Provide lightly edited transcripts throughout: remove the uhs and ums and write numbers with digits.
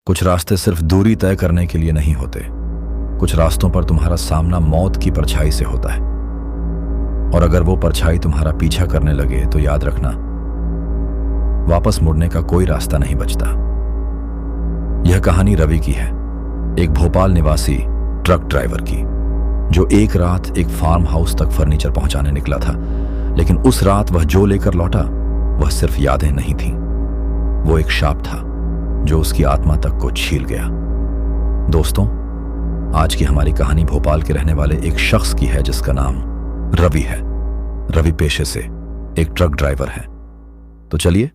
कुछ रास्ते सिर्फ दूरी तय करने के लिए नहीं होते। कुछ रास्तों पर तुम्हारा सामना मौत की परछाई से होता है, और अगर वो परछाई तुम्हारा पीछा करने लगे तो याद रखना, वापस मुड़ने का कोई रास्ता नहीं बचता। यह कहानी रवि की है, एक भोपाल निवासी ट्रक ड्राइवर की, जो एक रात एक फार्म हाउस तक फर्नीचर पहुंचाने निकला था। लेकिन उस रात वह जो लेकर लौटा वह सिर्फ यादें नहीं थीं, वो एक शाप था जो उसकी आत्मा तक को छील गया। दोस्तों, आज की हमारी कहानी भोपाल के रहने वाले एक शख्स की है जिसका नाम रवि है। रवि पेशे से एक ट्रक ड्राइवर है। तो चलिए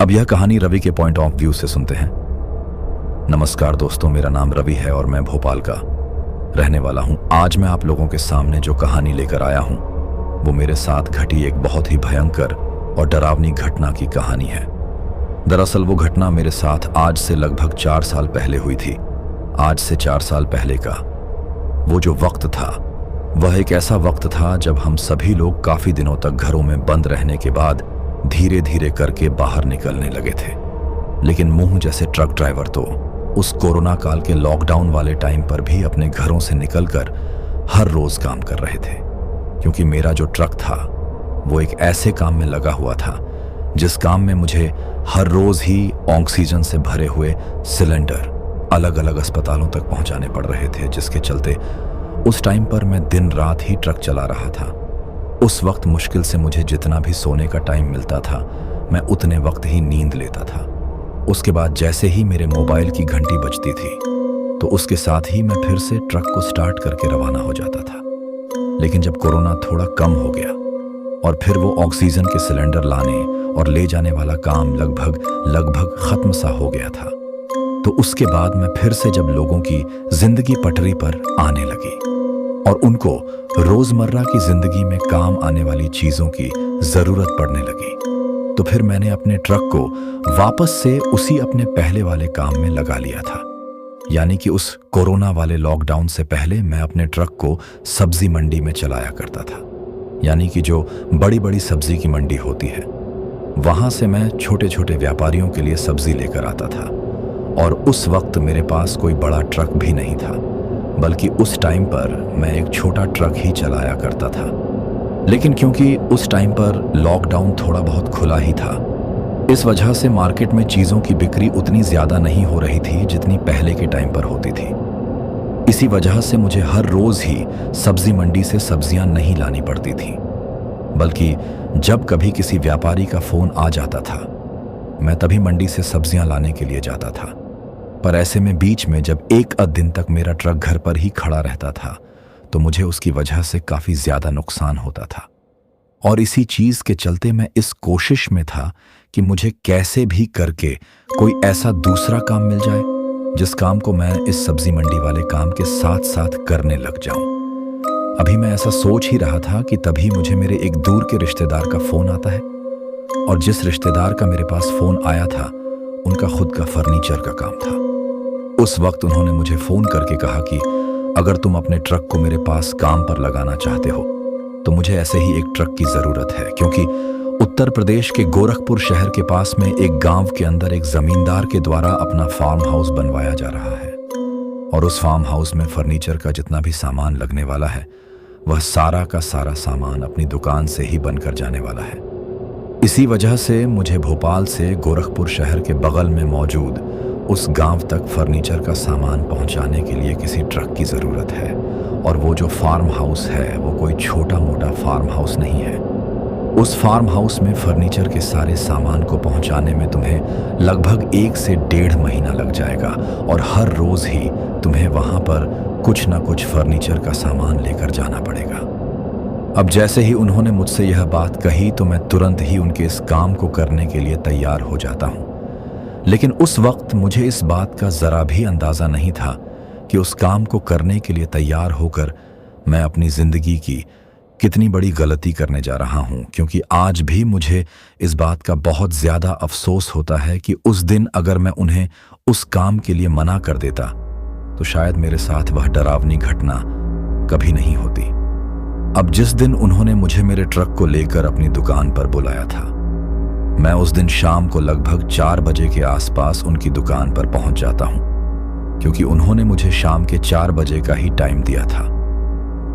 अब यह कहानी रवि के पॉइंट ऑफ व्यू से सुनते हैं। नमस्कार दोस्तों, मेरा नाम रवि है और मैं भोपाल का रहने वाला हूं। आज मैं आप लोगों के सामने जो कहानी लेकर आया हूं वो मेरे साथ घटी एक बहुत ही भयंकर और डरावनी घटना की कहानी है। दरअसल वो घटना मेरे साथ आज से लगभग 4 साल पहले हुई थी। आज से 4 साल पहले का वो जो वक्त था वह एक ऐसा वक्त था जब हम सभी लोग काफी दिनों तक घरों में बंद रहने के बाद धीरे धीरे करके बाहर निकलने लगे थे। लेकिन मुंह जैसे ट्रक ड्राइवर तो उस कोरोना काल के लॉकडाउन वाले टाइम पर भी अपने घरों से निकलकर हर रोज काम कर रहे थे, क्योंकि मेरा जो ट्रक था वो एक ऐसे काम में लगा हुआ था जिस काम में मुझे हर रोज ही ऑक्सीजन से भरे हुए सिलेंडर अलग अलग अस्पतालों तक पहुंचाने पड़ रहे थे, जिसके चलते उस टाइम पर मैं दिन रात ही ट्रक चला रहा था। उस वक्त मुश्किल से मुझे जितना भी सोने का टाइम मिलता था मैं उतने वक्त ही नींद लेता था। उसके बाद जैसे ही मेरे मोबाइल की घंटी बजती थी तो उसके साथ ही मैं फिर से ट्रक को स्टार्ट करके रवाना हो जाता था। लेकिन जब कोरोना थोड़ा कम हो गया और फिर वो ऑक्सीजन के सिलेंडर लाने और ले जाने वाला काम लगभग खत्म सा हो गया था, तो उसके बाद मैं फिर से जब लोगों की जिंदगी पटरी पर आने लगी और उनको रोजमर्रा की जिंदगी में काम आने वाली चीजों की जरूरत पड़ने लगी, तो फिर मैंने अपने ट्रक को वापस से उसी अपने पहले वाले काम में लगा लिया था। यानी कि उस कोरोना वाले लॉकडाउन से पहले मैं अपने ट्रक को सब्जी मंडी में चलाया करता था। यानी कि जो बड़ी बड़ी सब्जी की मंडी होती है वहां से मैं छोटे छोटे व्यापारियों के लिए सब्जी लेकर आता था। और उस वक्त मेरे पास कोई बड़ा ट्रक भी नहीं था, बल्कि उस टाइम पर मैं एक छोटा ट्रक ही चलाया करता था। लेकिन क्योंकि उस टाइम पर लॉकडाउन थोड़ा बहुत खुला ही था, इस वजह से मार्केट में चीजों की बिक्री उतनी ज्यादा नहीं हो रही थी जितनी पहले के टाइम पर होती थी। इसी वजह से मुझे हर रोज ही सब्जी मंडी से सब्जियां नहीं लानी पड़ती थी, बल्कि जब कभी किसी व्यापारी का फोन आ जाता था मैं तभी मंडी से सब्जियां लाने के लिए जाता था। पर ऐसे में बीच में जब एक आध दिन तक मेरा ट्रक घर पर ही खड़ा रहता था तो मुझे उसकी वजह से काफी ज्यादा नुकसान होता था। और इसी चीज के चलते मैं इस कोशिश में था कि मुझे कैसे भी करके कोई ऐसा दूसरा काम मिल जाए जिस काम को मैं इस सब्जी मंडी वाले काम के साथ साथ करने लग जाऊं। अभी मैं ऐसा सोच ही रहा था कि तभी मुझे मेरे एक दूर के रिश्तेदार का फोन आता है। और जिस रिश्तेदार का मेरे पास फोन आया था उनका खुद का फर्नीचर का काम था। उस वक्त उन्होंने मुझे फोन करके कहा कि अगर तुम अपने ट्रक को मेरे पास काम पर लगाना चाहते हो तो मुझे ऐसे ही एक ट्रक की जरूरत है, क्योंकि उत्तर प्रदेश के गोरखपुर शहर के पास में एक गांव के अंदर एक जमींदार के द्वारा अपना फार्म हाउस बनवाया जा रहा है। और उस फार्म हाउस में फर्नीचर का जितना भी सामान लगने वाला है वह सारा का सारा सामान अपनी दुकान से ही बनकर जाने वाला है। इसी वजह से मुझे भोपाल से गोरखपुर शहर के बगल में मौजूद उस गांव तक फर्नीचर का सामान पहुंचाने के लिए किसी ट्रक की जरूरत है। और वो जो फार्म हाउस है वो कोई छोटा मोटा फार्म हाउस नहीं है। उस फार्म हाउस में फर्नीचर के सारे सामान को पहुंचाने में तुम्हें लगभग 1 से 1.5 महीना लग जाएगा। और हर रोज ही तुम्हें वहां पर कुछ ना कुछ फर्नीचर का सामान लेकर जाना पड़ेगा। अब जैसे ही उन्होंने मुझसे यह बात कही तो मैं तुरंत ही उनके इस काम को करने के लिए तैयार हो जाता हूं। लेकिन उस वक्त मुझे इस बात का जरा भी अंदाजा नहीं था कि उस काम को करने के लिए तैयार होकर मैं अपनी जिंदगी की कितनी बड़ी गलती करने जा रहा हूं। क्योंकि आज भी मुझे इस बात का बहुत ज्यादा अफसोस होता है कि उस दिन अगर मैं उन्हें उस काम के लिए मना कर देता तो शायद मेरे साथ वह डरावनी घटना कभी नहीं होती। अब जिस दिन उन्होंने मुझे मेरे ट्रक को लेकर अपनी दुकान पर बुलाया था मैं उस दिन शाम को लगभग 4 बजे के आसपास उनकी दुकान पर पहुंच जाता हूं, क्योंकि उन्होंने मुझे शाम के 4 बजे का ही टाइम दिया था।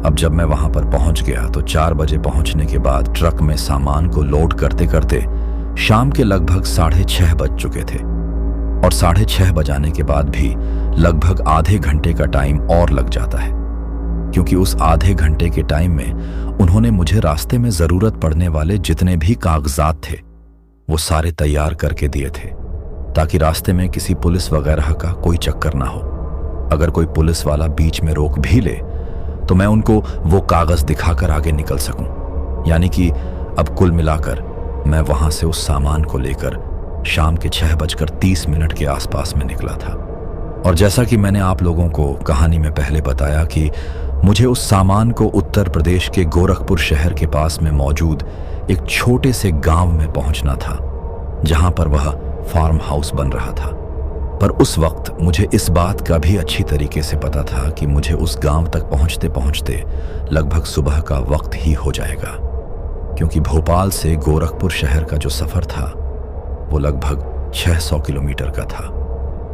अब जब मैं वहां पर पहुंच गया तो 4 बजे पहुंचने के बाद ट्रक में सामान को लोड करते करते शाम के लगभग 6:30 बज चुके थे, और 6:30 बजाने के बाद भी लगभग आधे घंटे का टाइम और लग जाता है, क्योंकि उस आधे घंटे के टाइम में उन्होंने मुझे रास्ते में जरूरत पड़ने वाले जितने भी कागजात थे वो सारे तैयार करके दिए थे, ताकि रास्ते में किसी पुलिस वगैरह का कोई चक्कर ना हो। अगर कोई पुलिस वाला बीच में रोक भी ले तो मैं उनको वो कागज दिखाकर आगे निकल सकूं। यानी कि अब कुल मिलाकर मैं वहां से उस सामान को लेकर शाम के 6:30 के आसपास में निकला था। और जैसा कि मैंने आप लोगों को कहानी में पहले बताया कि मुझे उस सामान को उत्तर प्रदेश के गोरखपुर शहर के पास में मौजूद एक छोटे से गांव में पहुंचना था, जहां पर वह फार्म हाउस बन रहा था। पर उस वक्त मुझे इस बात का भी अच्छी तरीके से पता था कि मुझे उस गांव तक पहुंचते पहुंचते लगभग सुबह का वक्त ही हो जाएगा, क्योंकि भोपाल से गोरखपुर शहर का जो सफर था वो लगभग 600 किलोमीटर का था,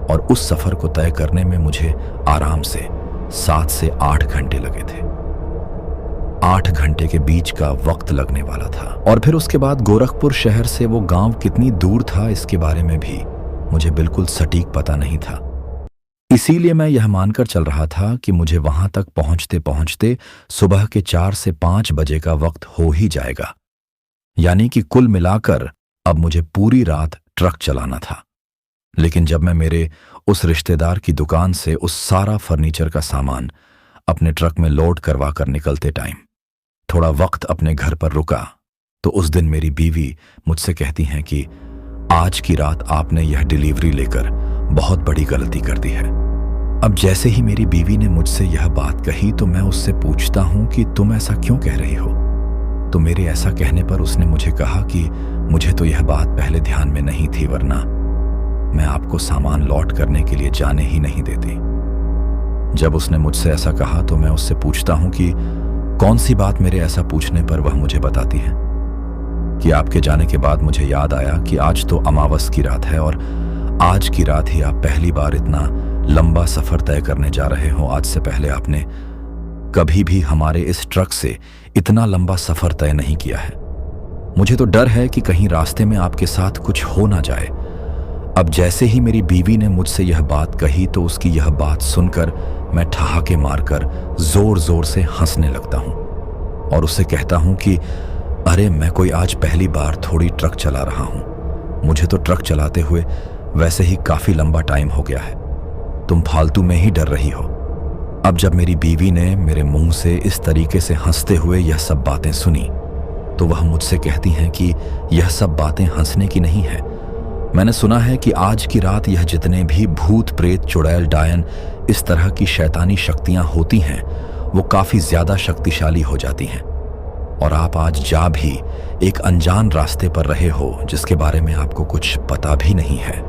और उस सफर को तय करने में मुझे आराम से 7 से 8 घंटे लगे थे। 8 घंटे के बीच का वक्त लगने वाला था। और फिर उसके बाद गोरखपुर शहर से वो गांव कितनी दूर था इसके बारे में भी मुझे बिल्कुल सटीक पता नहीं था। इसीलिए मैं यह मानकर चल रहा था कि मुझे वहां तक पहुंचते पहुंचते सुबह के 4 से 5 बजे का वक्त हो ही जाएगा। यानी कि कुल मिलाकर अब मुझे पूरी रात ट्रक चलाना था। लेकिन जब मैं मेरे उस रिश्तेदार की दुकान से उस सारा फर्नीचर का सामान अपने ट्रक में लोड करवा कर निकलते टाइम थोड़ा वक्त अपने घर पर रुका, तो उस दिन मेरी बीवी मुझसे कहती हैं कि आज की रात आपने यह डिलीवरी लेकर बहुत बड़ी गलती कर दी है। अब जैसे ही मेरी बीवी ने मुझसे यह बात कही तो मैं उससे पूछता हूं कि तुम ऐसा क्यों कह रही हो। तो मेरे ऐसा कहने पर उसने मुझे कहा कि मुझे तो यह बात पहले ध्यान में नहीं थी, वरना मैं आपको सामान लौट करने के लिए जाने ही नहीं देती। जब उसने मुझसे ऐसा कहा तो मैं उससे पूछता हूं कि कौन सी बात मेरे ऐसा पूछने पर वह मुझे बताती है कि आपके जाने के बाद मुझे याद आया कि आज तो अमावस की रात है, और आज की रात ही आप पहली बार इतना लंबा सफर तय करने जा रहे हो। आज से पहले आपने कभी भी हमारे इस ट्रक से इतना लंबा सफर तय नहीं किया है। मुझे तो डर है कि कहीं रास्ते में आपके साथ कुछ हो ना जाए। अब जैसे ही मेरी बीवी ने मुझसे यह बात कही तो उसकी यह बात सुनकर मैं ठहाके मारकर जोर जोर से हंसने लगता हूं और उससे कहता हूं कि अरे मैं कोई आज पहली बार थोड़ी ट्रक चला रहा हूं। मुझे तो ट्रक चलाते हुए वैसे ही काफी लंबा टाइम हो गया है। तुम फालतू में ही डर रही हो। अब जब मेरी बीवी ने मेरे मुंह से इस तरीके से हंसते हुए यह सब बातें सुनी तो वह मुझसे कहती हैं कि यह सब बातें हंसने की नहीं है। मैंने सुना है कि आज की रात यह जितने भी भूत प्रेत चुड़ैल डायन इस तरह की शैतानी शक्तियां होती हैं वो काफी ज्यादा शक्तिशाली हो जाती हैं, और आप आज जा भी एक अनजान रास्ते पर रहे हो जिसके बारे में आपको कुछ पता भी नहीं है।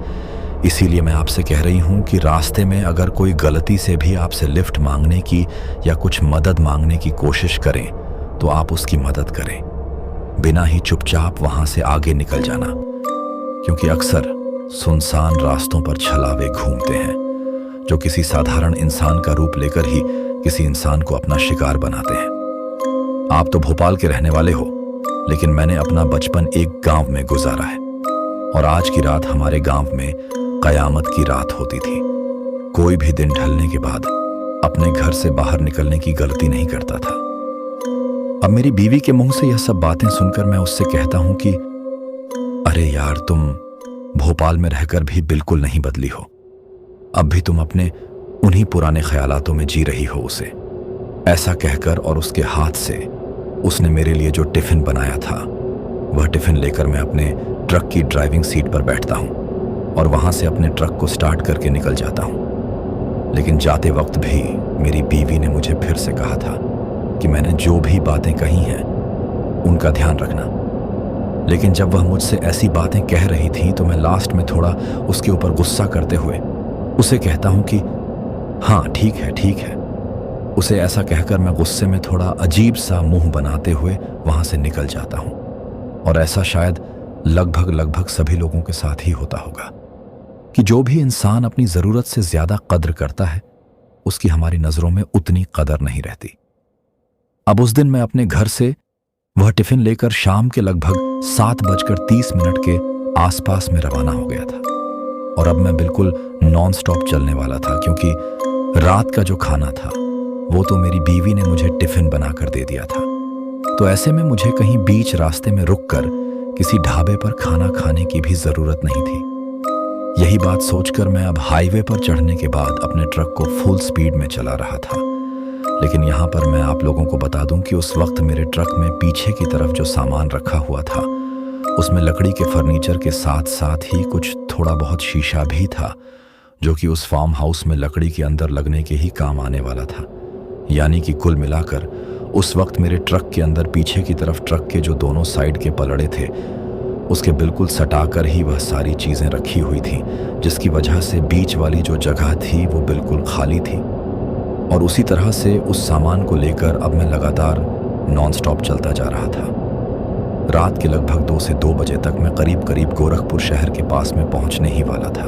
इसीलिए मैं आपसे कह रही हूं कि रास्ते में अगर कोई गलती से भी आपसे लिफ्ट मांगने की या कुछ मदद मांगने की कोशिश करें तो आप उसकी मदद करें, बिना ही चुपचाप वहां से आगे निकल जाना, क्योंकि अक्सर सुनसान रास्तों पर छलावे घूमते हैं जो किसी साधारण इंसान का रूप लेकर ही किसी इंसान को अपना शिकार बनाते हैं। आप तो भोपाल के रहने वाले हो, लेकिन मैंने अपना बचपन एक गांव में गुजारा है, और आज की रात हमारे गांव में कयामत की रात होती थी। कोई भी दिन ढलने के बाद अपने घर से बाहर निकलने की गलती नहीं करता था। अब मेरी बीवी के मुंह से यह सब बातें सुनकर मैं उससे कहता हूं कि अरे यार, तुम भोपाल में रहकर भी बिल्कुल नहीं बदली हो। अब भी तुम अपने उन्हीं पुराने ख्यालातों में जी रही हो उसे। ऐसा कहकर और उसके हाथ से उसने मेरे लिए जो टिफिन बनाया था वह टिफिन लेकर मैं अपने ट्रक की ड्राइविंग सीट पर बैठता हूं और वहां से अपने ट्रक को स्टार्ट करके निकल जाता हूं। लेकिन जाते वक्त भी मेरी बीवी ने मुझे फिर से कहा था कि मैंने जो भी बातें कही हैं उनका ध्यान रखना। लेकिन जब वह मुझसे ऐसी बातें कह रही थी तो मैं लास्ट में थोड़ा उसके ऊपर गुस्सा करते हुए उसे कहता हूं कि हाँ ठीक है ठीक है। उसे ऐसा कहकर मैं गुस्से में थोड़ा अजीब सा मुंह बनाते हुए वहां से निकल जाता हूं, और ऐसा शायद लगभग लगभग सभी लोगों के साथ ही होता होगा कि जो भी इंसान अपनी ज़रूरत से ज़्यादा कद्र करता है उसकी हमारी नज़रों में उतनी कदर नहीं रहती। अब उस दिन मैं अपने घर से वह टिफ़िन लेकर शाम के लगभग 7:30 के आसपास में रवाना हो गया था और अब मैं बिल्कुल नॉन स्टॉप चलने वाला था, क्योंकि रात का जो खाना था वो तो मेरी बीवी ने मुझे टिफ़िन बनाकर दे दिया था। तो ऐसे में मुझे कहीं बीच रास्ते में रुककर किसी ढाबे पर खाना खाने की भी ज़रूरत नहीं थी। यही बात सोचकर मैं अब हाईवे पर चढ़ने के बाद अपने ट्रक को फुल स्पीड में चला रहा था। लेकिन यहाँ पर मैं आप लोगों को बता दूं कि उस वक्त मेरे ट्रक में पीछे की तरफ जो सामान रखा हुआ था उसमें लकड़ी के फर्नीचर के साथ साथ ही कुछ थोड़ा बहुत शीशा भी था, जो कि उस फार्म हाउस में लकड़ी के अंदर लगने के ही काम आने वाला था। यानी कि कुल मिलाकर उस वक्त मेरे ट्रक के अंदर पीछे की तरफ ट्रक के जो दोनों साइड के पलड़े थे उसके बिल्कुल सटाकर ही वह सारी चीज़ें रखी हुई थीं, जिसकी वजह से बीच वाली जो जगह थी वो बिल्कुल खाली थी। और उसी तरह से उस सामान को लेकर अब मैं लगातार नॉन स्टॉप चलता जा रहा था। रात के लगभग 2 से 2 बजे तक मैं करीब करीब गोरखपुर शहर के पास में पहुंचने ही वाला था।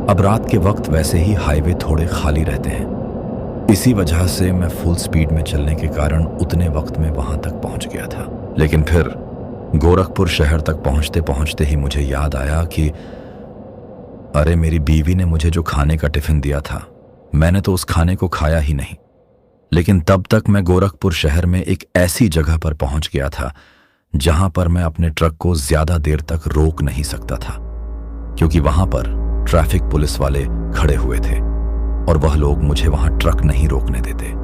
अब रात के वक्त वैसे ही हाईवे थोड़े खाली रहते हैं, इसी वजह से मैं फुल स्पीड में चलने के कारण उतने वक्त में वहां तक पहुंच गया था। लेकिन फिर गोरखपुर शहर तक पहुंचते पहुंचते ही मुझे याद आया कि अरे, मेरी बीवी ने मुझे जो खाने का टिफिन दिया था मैंने तो उस खाने को खाया ही नहीं। लेकिन तब तक मैं गोरखपुर शहर में एक ऐसी जगह पर पहुंच गया था जहां पर मैं अपने ट्रक को ज्यादा देर तक रोक नहीं सकता था, क्योंकि वहां पर ट्रैफिक पुलिस वाले खड़े हुए थे और वह लोग मुझे वहां ट्रक नहीं रोकने देते।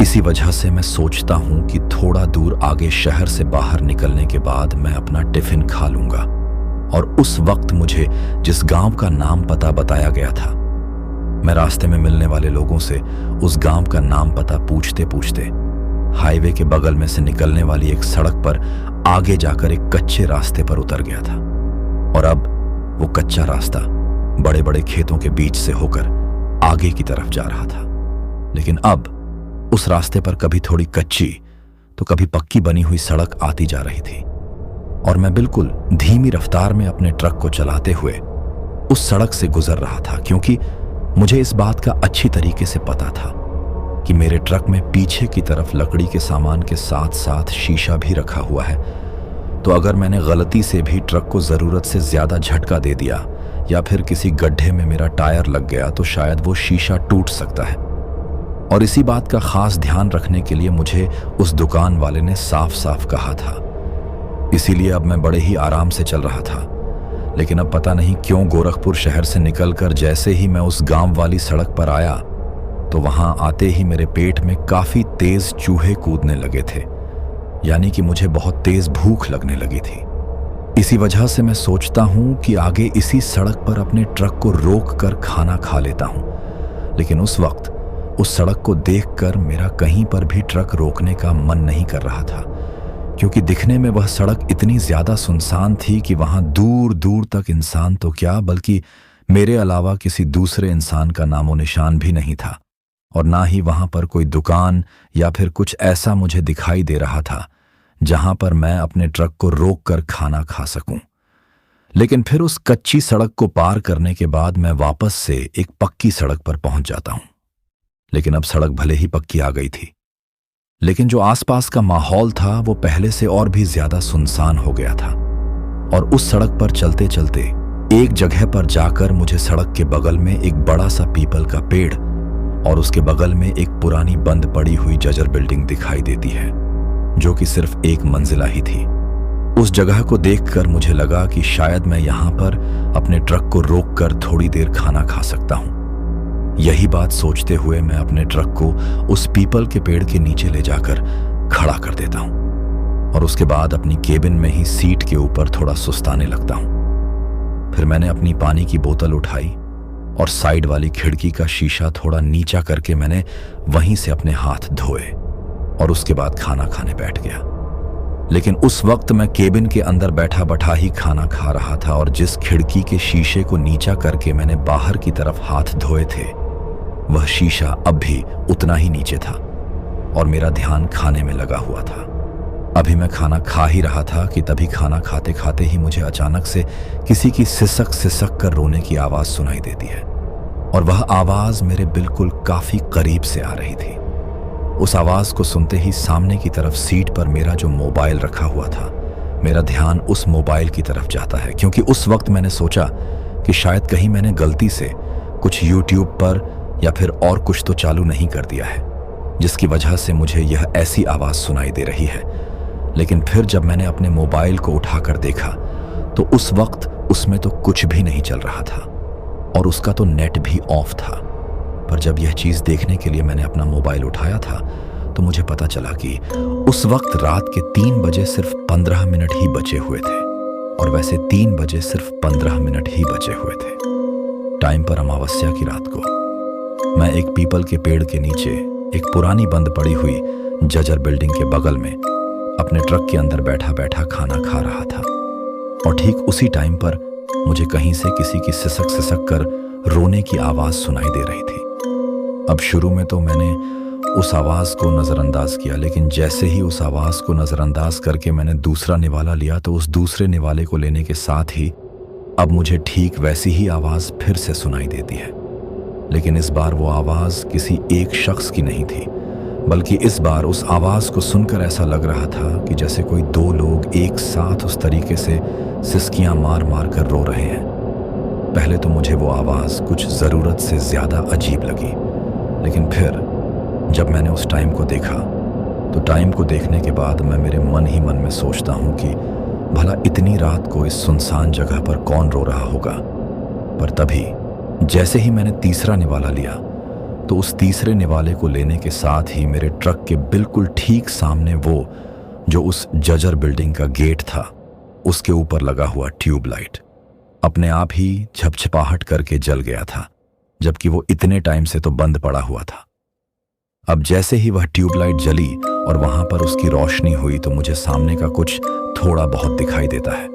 इसी वजह से मैं सोचता हूं कि थोड़ा दूर आगे शहर से बाहर निकलने के बाद मैं अपना टिफिन खा लूंगा। और उस वक्त मुझे जिस गांव का नाम पता बताया गया था, मैं रास्ते में मिलने वाले लोगों से उस गांव का नाम पता पूछते पूछते हाईवे के बगल में से निकलने वाली एक सड़क पर आगे जाकर एक कच्चे रास्ते पर उतर गया था। और अब वो कच्चा रास्ता बड़े बड़े खेतों के बीच से होकर आगे की तरफ जा रहा था। लेकिन अब उस रास्ते पर कभी थोड़ी कच्ची तो कभी पक्की बनी हुई सड़क आती जा रही थी और मैं बिल्कुल धीमी रफ्तार में अपने ट्रक को चलाते हुए उस सड़क से गुजर रहा था, क्योंकि मुझे इस बात का अच्छी तरीके से पता था कि मेरे ट्रक में पीछे की तरफ लकड़ी के सामान के साथ साथ शीशा भी रखा हुआ है। तो अगर मैंने गलती से भी ट्रक को ज़रूरत से ज़्यादा झटका दे दिया या फिर किसी गड्ढे में मेरा टायर लग गया तो शायद वो शीशा टूट सकता है। और इसी बात का खास ध्यान रखने के लिए मुझे उस दुकान वाले ने साफ साफ कहा था। इसीलिए अब मैं बड़े ही आराम से चल रहा था। लेकिन अब पता नहीं क्यों गोरखपुर शहर से निकलकर जैसे ही मैं उस गांव वाली सड़क पर आया तो वहां आते ही मेरे पेट में काफी तेज चूहे कूदने लगे थे, यानी कि मुझे बहुत तेज भूख लगने लगी थी। इसी वजह से मैं सोचता हूं कि आगे इसी सड़क पर अपने ट्रक को रोक कर खाना खा लेता हूं। लेकिन उस वक्त उस सड़क को देखकर मेरा कहीं पर भी ट्रक रोकने का मन नहीं कर रहा था, क्योंकि दिखने में वह सड़क इतनी ज्यादा सुनसान थी कि वहां दूर दूर तक इंसान तो क्या बल्कि मेरे अलावा किसी दूसरे इंसान का नामो निशान भी नहीं था। और ना ही वहां पर कोई दुकान या फिर कुछ ऐसा मुझे दिखाई दे रहा था जहां पर मैं अपने ट्रक को रोक कर खाना खा सकूं। लेकिन फिर उस कच्ची सड़क को पार करने के बाद मैं वापस से एक पक्की सड़क पर पहुंच जाता हूं। लेकिन अब सड़क भले ही पक्की आ गई थी, लेकिन जो आसपास का माहौल था वो पहले से और भी ज्यादा सुनसान हो गया था। और उस सड़क पर चलते चलते एक जगह पर जाकर मुझे सड़क के बगल में एक बड़ा सा पीपल का पेड़ और उसके बगल में एक पुरानी बंद पड़ी हुई जर्जर बिल्डिंग दिखाई देती है, जो कि सिर्फ एक मंजिला ही थी। उस जगह को देखकर मुझे लगा कि शायद मैं यहां पर अपने ट्रक को रोककर थोड़ी देर खाना खा सकता हूं। यही बात सोचते हुए मैं अपने ट्रक को उस पीपल के पेड़ के नीचे ले जाकर खड़ा कर देता हूं और उसके बाद अपनी केबिन में ही सीट के ऊपर थोड़ा सुस्ताने लगता हूं। फिर मैंने अपनी पानी की बोतल उठाई और साइड वाली खिड़की का शीशा थोड़ा नीचा करके मैंने वहीं से अपने हाथ धोए और उसके बाद खाना खाने बैठ गया। लेकिन उस वक्त मैं केबिन के अंदर बैठा बैठा ही खाना खा रहा था और जिस खिड़की के शीशे को नीचा करके मैंने बाहर की तरफ हाथ धोए थे वह शीशा अब भी उतना ही नीचे था और मेरा ध्यान खाने में लगा हुआ था। अभी मैं खाना खा ही रहा था कि तभी खाना खाते खाते ही मुझे अचानक से किसी की सिसक सिसक कर रोने की आवाज सुनाई देती है, और वह आवाज मेरे बिल्कुल काफी करीब से आ रही थी। उस आवाज को सुनते ही सामने की तरफ सीट पर मेरा जो मोबाइल रखा हुआ था, मेरा ध्यान उस मोबाइल की तरफ जाता है, क्योंकि उस वक्त मैंने सोचा कि शायद कहीं मैंने गलती से कुछ यूट्यूब पर या फिर और कुछ तो चालू नहीं कर दिया है, जिसकी वजह से मुझे यह ऐसी आवाज सुनाई दे रही है। लेकिन फिर जब मैंने अपने मोबाइल को उठाकर देखा तो उस वक्त उसमें तो कुछ भी नहीं चल रहा था और उसका तो नेट भी ऑफ था। पर जब यह चीज देखने के लिए मैंने अपना मोबाइल उठाया था तो मुझे पता चला कि उस वक्त रात के 3 बजे सिर्फ 15 मिनट ही बचे हुए थे, और वैसे 3 बजे सिर्फ 15 मिनट ही बचे हुए थे। टाइम पर अमावस्या की रात को मैं एक पीपल के पेड़ के नीचे एक पुरानी बंद पड़ी हुई जजर बिल्डिंग के बगल में अपने ट्रक के अंदर बैठा बैठा खाना खा रहा था, और ठीक उसी टाइम पर मुझे कहीं से किसी की सिसक सिसक कर रोने की आवाज सुनाई दे रही थी। अब शुरू में तो मैंने उस आवाज को नजरअंदाज किया, लेकिन जैसे ही उस आवाज को नजरअंदाज करके मैंने दूसरा निवाला लिया तो उस दूसरे निवाले को लेने के साथ ही अब मुझे ठीक वैसी ही आवाज फिर से सुनाई देती है। लेकिन इस बार वो आवाज किसी एक शख्स की नहीं थी, बल्कि इस बार उस आवाज को सुनकर ऐसा लग रहा था कि जैसे कोई 2 लोग एक साथ उस तरीके से सिसकियां मार मार कर रो रहे हैं। पहले तो मुझे वो आवाज कुछ जरूरत से ज्यादा अजीब लगी, लेकिन फिर जब मैंने उस टाइम को देखा तो टाइम को देखने के बाद मैं मेरे मन ही मन में सोचता हूं कि भला इतनी रात को इस सुनसान जगह पर कौन रो रहा होगा। पर तभी जैसे ही मैंने तीसरा निवाला लिया तो उस तीसरे निवाले को लेने के साथ ही मेरे ट्रक के बिल्कुल ठीक सामने वो जो उस जजर बिल्डिंग का गेट था उसके ऊपर लगा हुआ ट्यूबलाइट अपने आप ही झपझपाहट करके जल गया था, जबकि वो इतने टाइम से तो बंद पड़ा हुआ था। अब जैसे ही वह ट्यूबलाइट जली और वहां पर उसकी रोशनी हुई तो मुझे सामने का कुछ थोड़ा बहुत दिखाई देता है।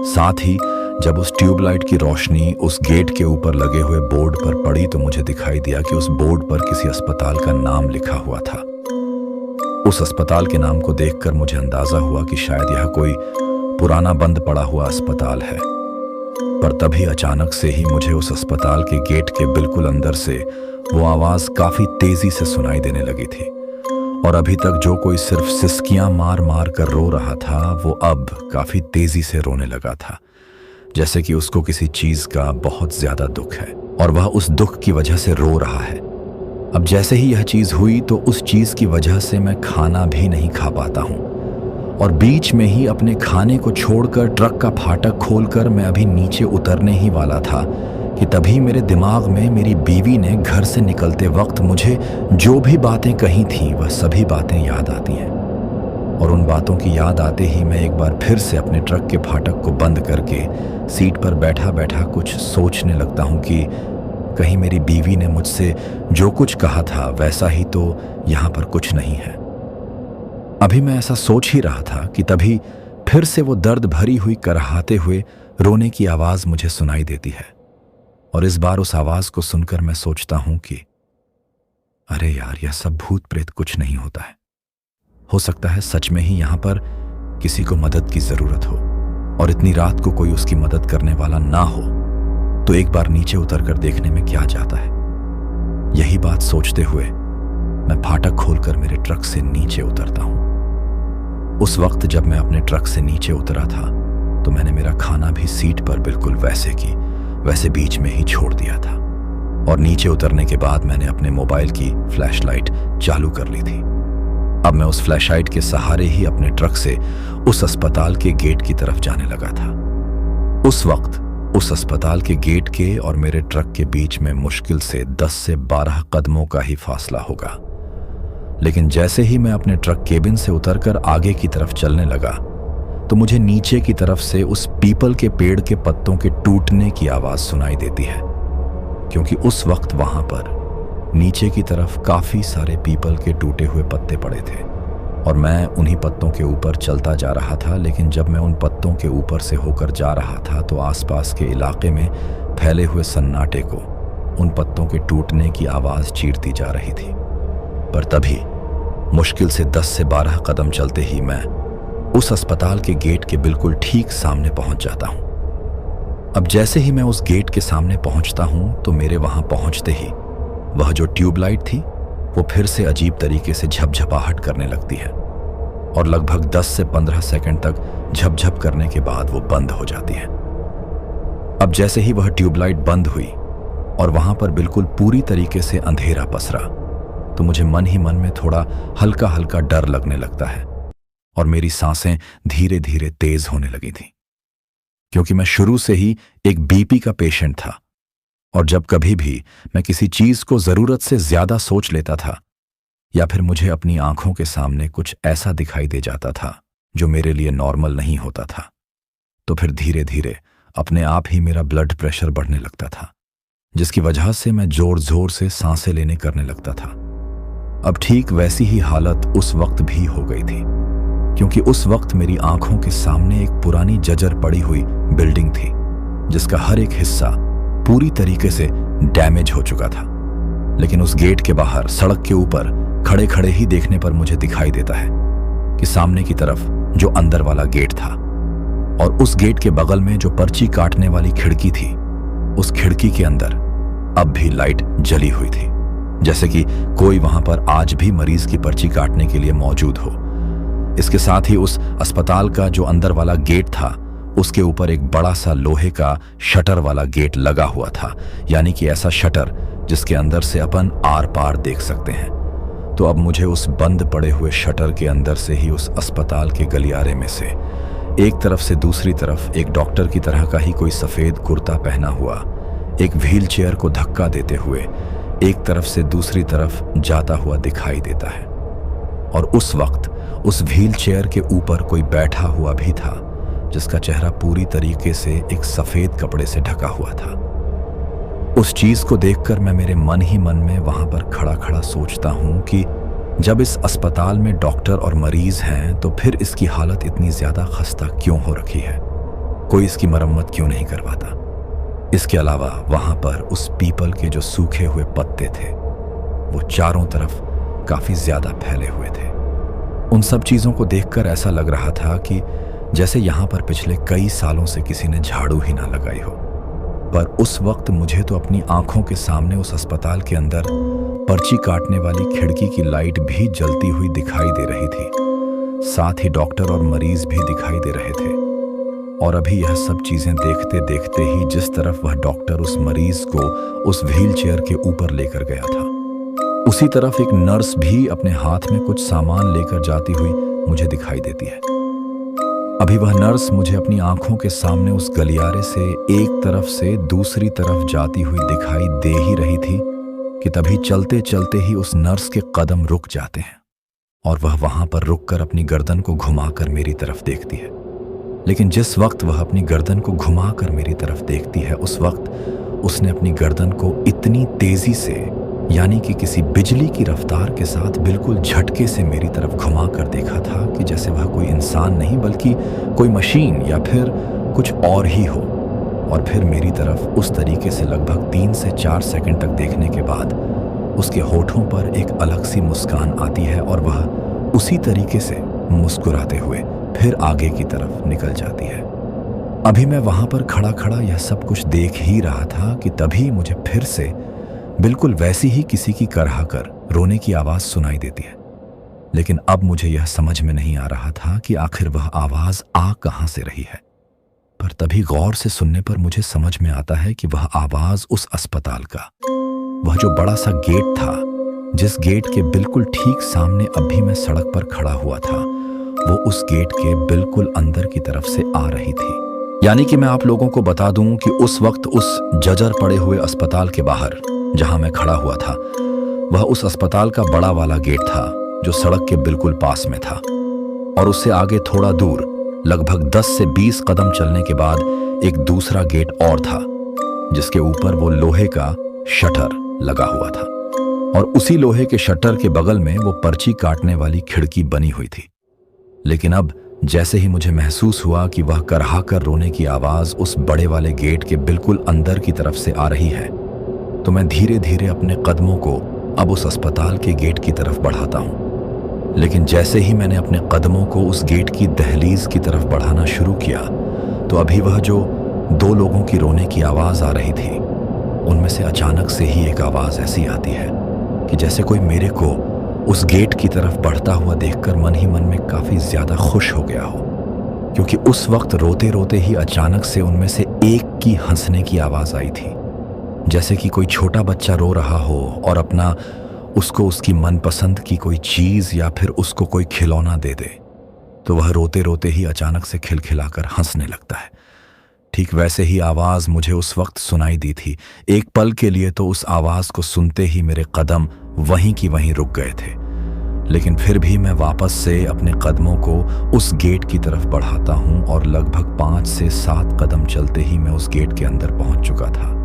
साथ ही जब उस ट्यूबलाइट की रोशनी उस गेट के ऊपर लगे हुए बोर्ड पर पड़ी तो मुझे दिखाई दिया कि उस बोर्ड पर किसी अस्पताल का नाम लिखा हुआ था। उस अस्पताल के नाम को देखकर मुझे अंदाजा हुआ कि शायद यह कोई पुराना बंद पड़ा हुआ अस्पताल है। पर तभी अचानक से ही मुझे उस अस्पताल के गेट के बिल्कुल अंदर से वो आवाज काफी तेजी से सुनाई देने लगी थी, और अभी तक जो कोई सिर्फ सिसकियां मार मार कर रो रहा था वो अब काफी तेजी से रोने लगा था, जैसे कि उसको किसी चीज का बहुत ज्यादा दुख है और वह उस दुख की वजह से रो रहा है। अब जैसे ही यह चीज हुई तो उस चीज की वजह से मैं खाना भी नहीं खा पाता हूं, और बीच में ही अपने खाने को छोड़कर ट्रक का फाटक खोलकर मैं अभी नीचे उतरने ही वाला था कि तभी मेरे दिमाग में मेरी बीवी ने घर से निकलते वक्त मुझे जो भी बातें कही थीं वह सभी बातें याद आती हैं, और उन बातों की याद आते ही मैं एक बार फिर से अपने ट्रक के फाटक को बंद करके सीट पर बैठा बैठा कुछ सोचने लगता हूं कि कहीं मेरी बीवी ने मुझसे जो कुछ कहा था वैसा ही तो यहां पर कुछ नहीं है। अभी मैं ऐसा सोच ही रहा था कि तभी फिर से वो दर्द भरी हुई कराहते हुए रोने की आवाज मुझे सुनाई देती है, और इस बार उस आवाज को सुनकर मैं सोचता हूं कि अरे यार, यह सब भूत प्रेत कुछ नहीं होता है। हो सकता है सच में ही यहां पर किसी को मदद की जरूरत हो, और इतनी रात को कोई उसकी मदद करने वाला ना हो तो एक बार नीचे उतरकर देखने में क्या जाता है। यही बात सोचते हुए मैं फाटक खोलकर मेरे ट्रक से नीचे उतरता हूं। उस वक्त जब मैं अपने ट्रक से नीचे उतरा था तो मैंने मेरा खाना भी सीट पर बिल्कुल वैसे बीच में ही छोड़ दिया था, और नीचे उतरने के बाद मैंने अपने मोबाइल की फ्लैशलाइट चालू कर ली थी। अब मैं उस फ्लैशलाइट के सहारे ही अपने ट्रक से उस अस्पताल के गेट की तरफ जाने लगा था। उस वक्त उस अस्पताल के गेट के और मेरे ट्रक के बीच में मुश्किल से 10 से 12 कदमों का ही फासला होगा, लेकिन जैसे ही मैं अपने ट्रक केबिन से उतरकर आगे की तरफ चलने लगा तो मुझे नीचे की तरफ से उस पीपल के पेड़ के पत्तों के टूटने की आवाज सुनाई देती है, क्योंकि उस वक्त वहां पर नीचे की तरफ काफी सारे पीपल के टूटे हुए पत्ते पड़े थे, और मैं उन्हीं पत्तों के ऊपर चलता जा रहा था। लेकिन जब मैं उन पत्तों के ऊपर से होकर जा रहा था तो आसपास के इलाके में फैले हुए सन्नाटे को उन पत्तों के टूटने की आवाज चीरती जा रही थी। पर तभी मुश्किल से 10 से 12 कदम चलते ही मैं उस अस्पताल के गेट के बिल्कुल ठीक सामने पहुंच जाता हूं। अब जैसे ही मैं उस गेट के सामने पहुंचता हूं तो मेरे वहां पहुंचते ही वह जो ट्यूबलाइट थी वो फिर से अजीब तरीके से झपझपाहट करने लगती है और लगभग 10 से 15 सेकंड तक झपझप करने के बाद वो बंद हो जाती है। अब जैसे ही वह ट्यूबलाइट बंद हुई और वहां पर बिल्कुल पूरी तरीके से अंधेरा पसरा तो मुझे मन ही मन में थोड़ा हल्का हल्का डर लगने लगता है और मेरी सांसें धीरे धीरे तेज होने लगी थी, क्योंकि मैं शुरू से ही एक बीपी का पेशेंट था और जब कभी भी मैं किसी चीज को जरूरत से ज्यादा सोच लेता था या फिर मुझे अपनी आंखों के सामने कुछ ऐसा दिखाई दे जाता था जो मेरे लिए नॉर्मल नहीं होता था, तो फिर धीरे धीरे अपने आप ही मेरा ब्लड प्रेशर बढ़ने लगता था, जिसकी वजह से मैं जोर जोर से सांसें लेने करने लगता था। अब ठीक वैसी ही हालत उस वक्त भी हो गई थी, क्योंकि उस वक्त मेरी आंखों के सामने एक पुरानी जर्जर पड़ी हुई बिल्डिंग थी जिसका हर एक हिस्सा पूरी तरीके से डैमेज हो चुका था। लेकिन उस गेट के बाहर सड़क के ऊपर खड़े खड़े ही देखने पर मुझे दिखाई देता है कि सामने की तरफ जो अंदर वाला गेट था और उस गेट के बगल में जो पर्ची काटने वाली खिड़की थी, उस खिड़की के अंदर अब भी लाइट जली हुई थी, जैसे कि कोई वहां पर आज भी मरीज की पर्ची काटने के लिए मौजूद हो। इसके साथ ही उस अस्पताल का जो अंदर वाला गेट था उसके ऊपर एक बड़ा सा लोहे का शटर वाला गेट लगा हुआ था, यानी कि ऐसा शटर जिसके अंदर से अपन आर पार देख सकते हैं। तो अब मुझे उस बंद पड़े हुए शटर के अंदर से ही उस अस्पताल के गलियारे में से एक तरफ से दूसरी तरफ एक डॉक्टर की तरह का ही कोई सफेद कुर्ता पहना हुआ एक व्हील चेयर को धक्का देते हुए एक तरफ से दूसरी तरफ जाता हुआ दिखाई देता है। और उस वक्त उस व्हील चेयर के ऊपर कोई बैठा हुआ भी था जिसका चेहरा पूरी तरीके से एक सफेद कपड़े से ढका हुआ था। उस चीज को देखकर मैं मेरे मन ही मन में वहां पर खड़ा खड़ा सोचता हूं कि जब इस अस्पताल में डॉक्टर और मरीज हैं तो फिर इसकी हालत इतनी ज्यादा खस्ता क्यों हो रखी है, कोई इसकी मरम्मत क्यों नहीं करवाता। इसके अलावा वहां पर उस पीपल के जो सूखे हुए पत्ते थे वो चारों तरफ काफी ज्यादा फैले हुए थे। उन सब चीजों को देखकर ऐसा लग रहा था कि जैसे यहां पर पिछले कई सालों से किसी ने झाड़ू ही ना लगाई हो। पर उस वक्त मुझे तो अपनी आंखों के सामने उस अस्पताल के अंदर पर्ची काटने वाली खिड़की की लाइट भी जलती हुई दिखाई दे रही थी, साथ ही डॉक्टर और मरीज भी दिखाई दे रहे थे। और अभी यह सब चीजें देखते देखते ही जिस तरफ वह डॉक्टर उस मरीज को उस व्हील चेयर के ऊपर लेकर गया था, उसी तरफ एक नर्स भी अपने हाथ में कुछ सामान लेकर जाती हुई मुझे दिखाई देती है। अभी वह नर्स मुझे अपनी आंखों के सामने उस गलियारे से एक तरफ से दूसरी तरफ जाती हुई दिखाई दे ही रही थी कि तभी चलते चलते ही उस नर्स के कदम रुक जाते हैं और वह वहां पर रुककर अपनी गर्दन को घुमाकर मेरी तरफ देखती है। लेकिन जिस वक्त वह अपनी गर्दन को घुमाकर मेरी तरफ देखती है उस वक्त उसने अपनी गर्दन को इतनी तेजी से, यानी कि किसी बिजली की रफ्तार के साथ बिल्कुल झटके से मेरी तरफ घुमा कर देखा था कि जैसे वह कोई इंसान नहीं बल्कि कोई मशीन या फिर कुछ और ही हो। और फिर मेरी तरफ उस तरीके से लगभग 3 से 4 सेकंड तक देखने के बाद उसके होठों पर एक अलग सी मुस्कान आती है और वह उसी तरीके से मुस्कुराते हुए फिर आगे की तरफ निकल जाती है। अभी मैं वहां पर खड़ा खड़ा यह सब कुछ देख ही रहा था कि तभी मुझे फिर से बिल्कुल वैसी ही किसी की कराह कर रोने की आवाज सुनाई देती है। लेकिन अब मुझे यह समझ में नहीं आ रहा था कि आखिर वह आवाज आ कहां से रही है। पर तभी गौर से सुनने पर मुझे समझ में आता है कि वह आवाज उस अस्पताल का वह जो बड़ा सा गेट था, जिस गेट के बिल्कुल ठीक सामने अब भी मैं सड़क पर खड़ा हुआ था, वो उस गेट के बिल्कुल अंदर की तरफ से आ रही थी। यानी कि मैं आप लोगों को बता दूं कि उस वक्त उस जर्जर पड़े हुए अस्पताल के बाहर जहां मैं खड़ा हुआ था वह उस अस्पताल का बड़ा वाला गेट था जो सड़क के बिल्कुल पास में था। और उससे आगे थोड़ा दूर लगभग 10 से 20 कदम चलने के बाद एक दूसरा गेट और था जिसके ऊपर वो लोहे का शटर लगा हुआ था और उसी लोहे के शटर के बगल में वो पर्ची काटने वाली खिड़की बनी हुई थी। लेकिन अब जैसे ही मुझे महसूस हुआ कि वह कराह कर रोने की आवाज उस बड़े वाले गेट के बिल्कुल अंदर की तरफ से आ रही है, तो मैं धीरे धीरे अपने कदमों को अब उस अस्पताल के गेट की तरफ बढ़ाता हूं। लेकिन जैसे ही मैंने अपने कदमों को उस गेट की दहलीज की तरफ बढ़ाना शुरू किया तो अभी वह जो दो लोगों की रोने की आवाज़ आ रही थी, उनमें से अचानक से ही एक आवाज़ ऐसी आती है कि जैसे कोई मेरे को उस गेट की तरफ बढ़ता हुआ देखकर मन ही मन में काफ़ी ज़्यादा खुश हो गया हो, क्योंकि उस वक्त रोते रोते ही अचानक से उनमें से एक की हंसने की आवाज़ आई थी, जैसे कि कोई छोटा बच्चा रो रहा हो और अपना उसको उसकी मनपसंद की कोई चीज़ या फिर उसको कोई खिलौना दे दे तो वह रोते रोते ही अचानक से खिलखिलाकर हंसने लगता है। ठीक वैसे ही आवाज़ मुझे उस वक्त सुनाई दी थी। एक पल के लिए तो उस आवाज़ को सुनते ही मेरे कदम वहीं की वहीं रुक गए थे, लेकिन फिर भी मैं वापस से अपने कदमों को उस गेट की तरफ बढ़ाता हूं और लगभग 5 से 7 कदम चलते ही मैं उस गेट के अंदर पहुंच चुका था।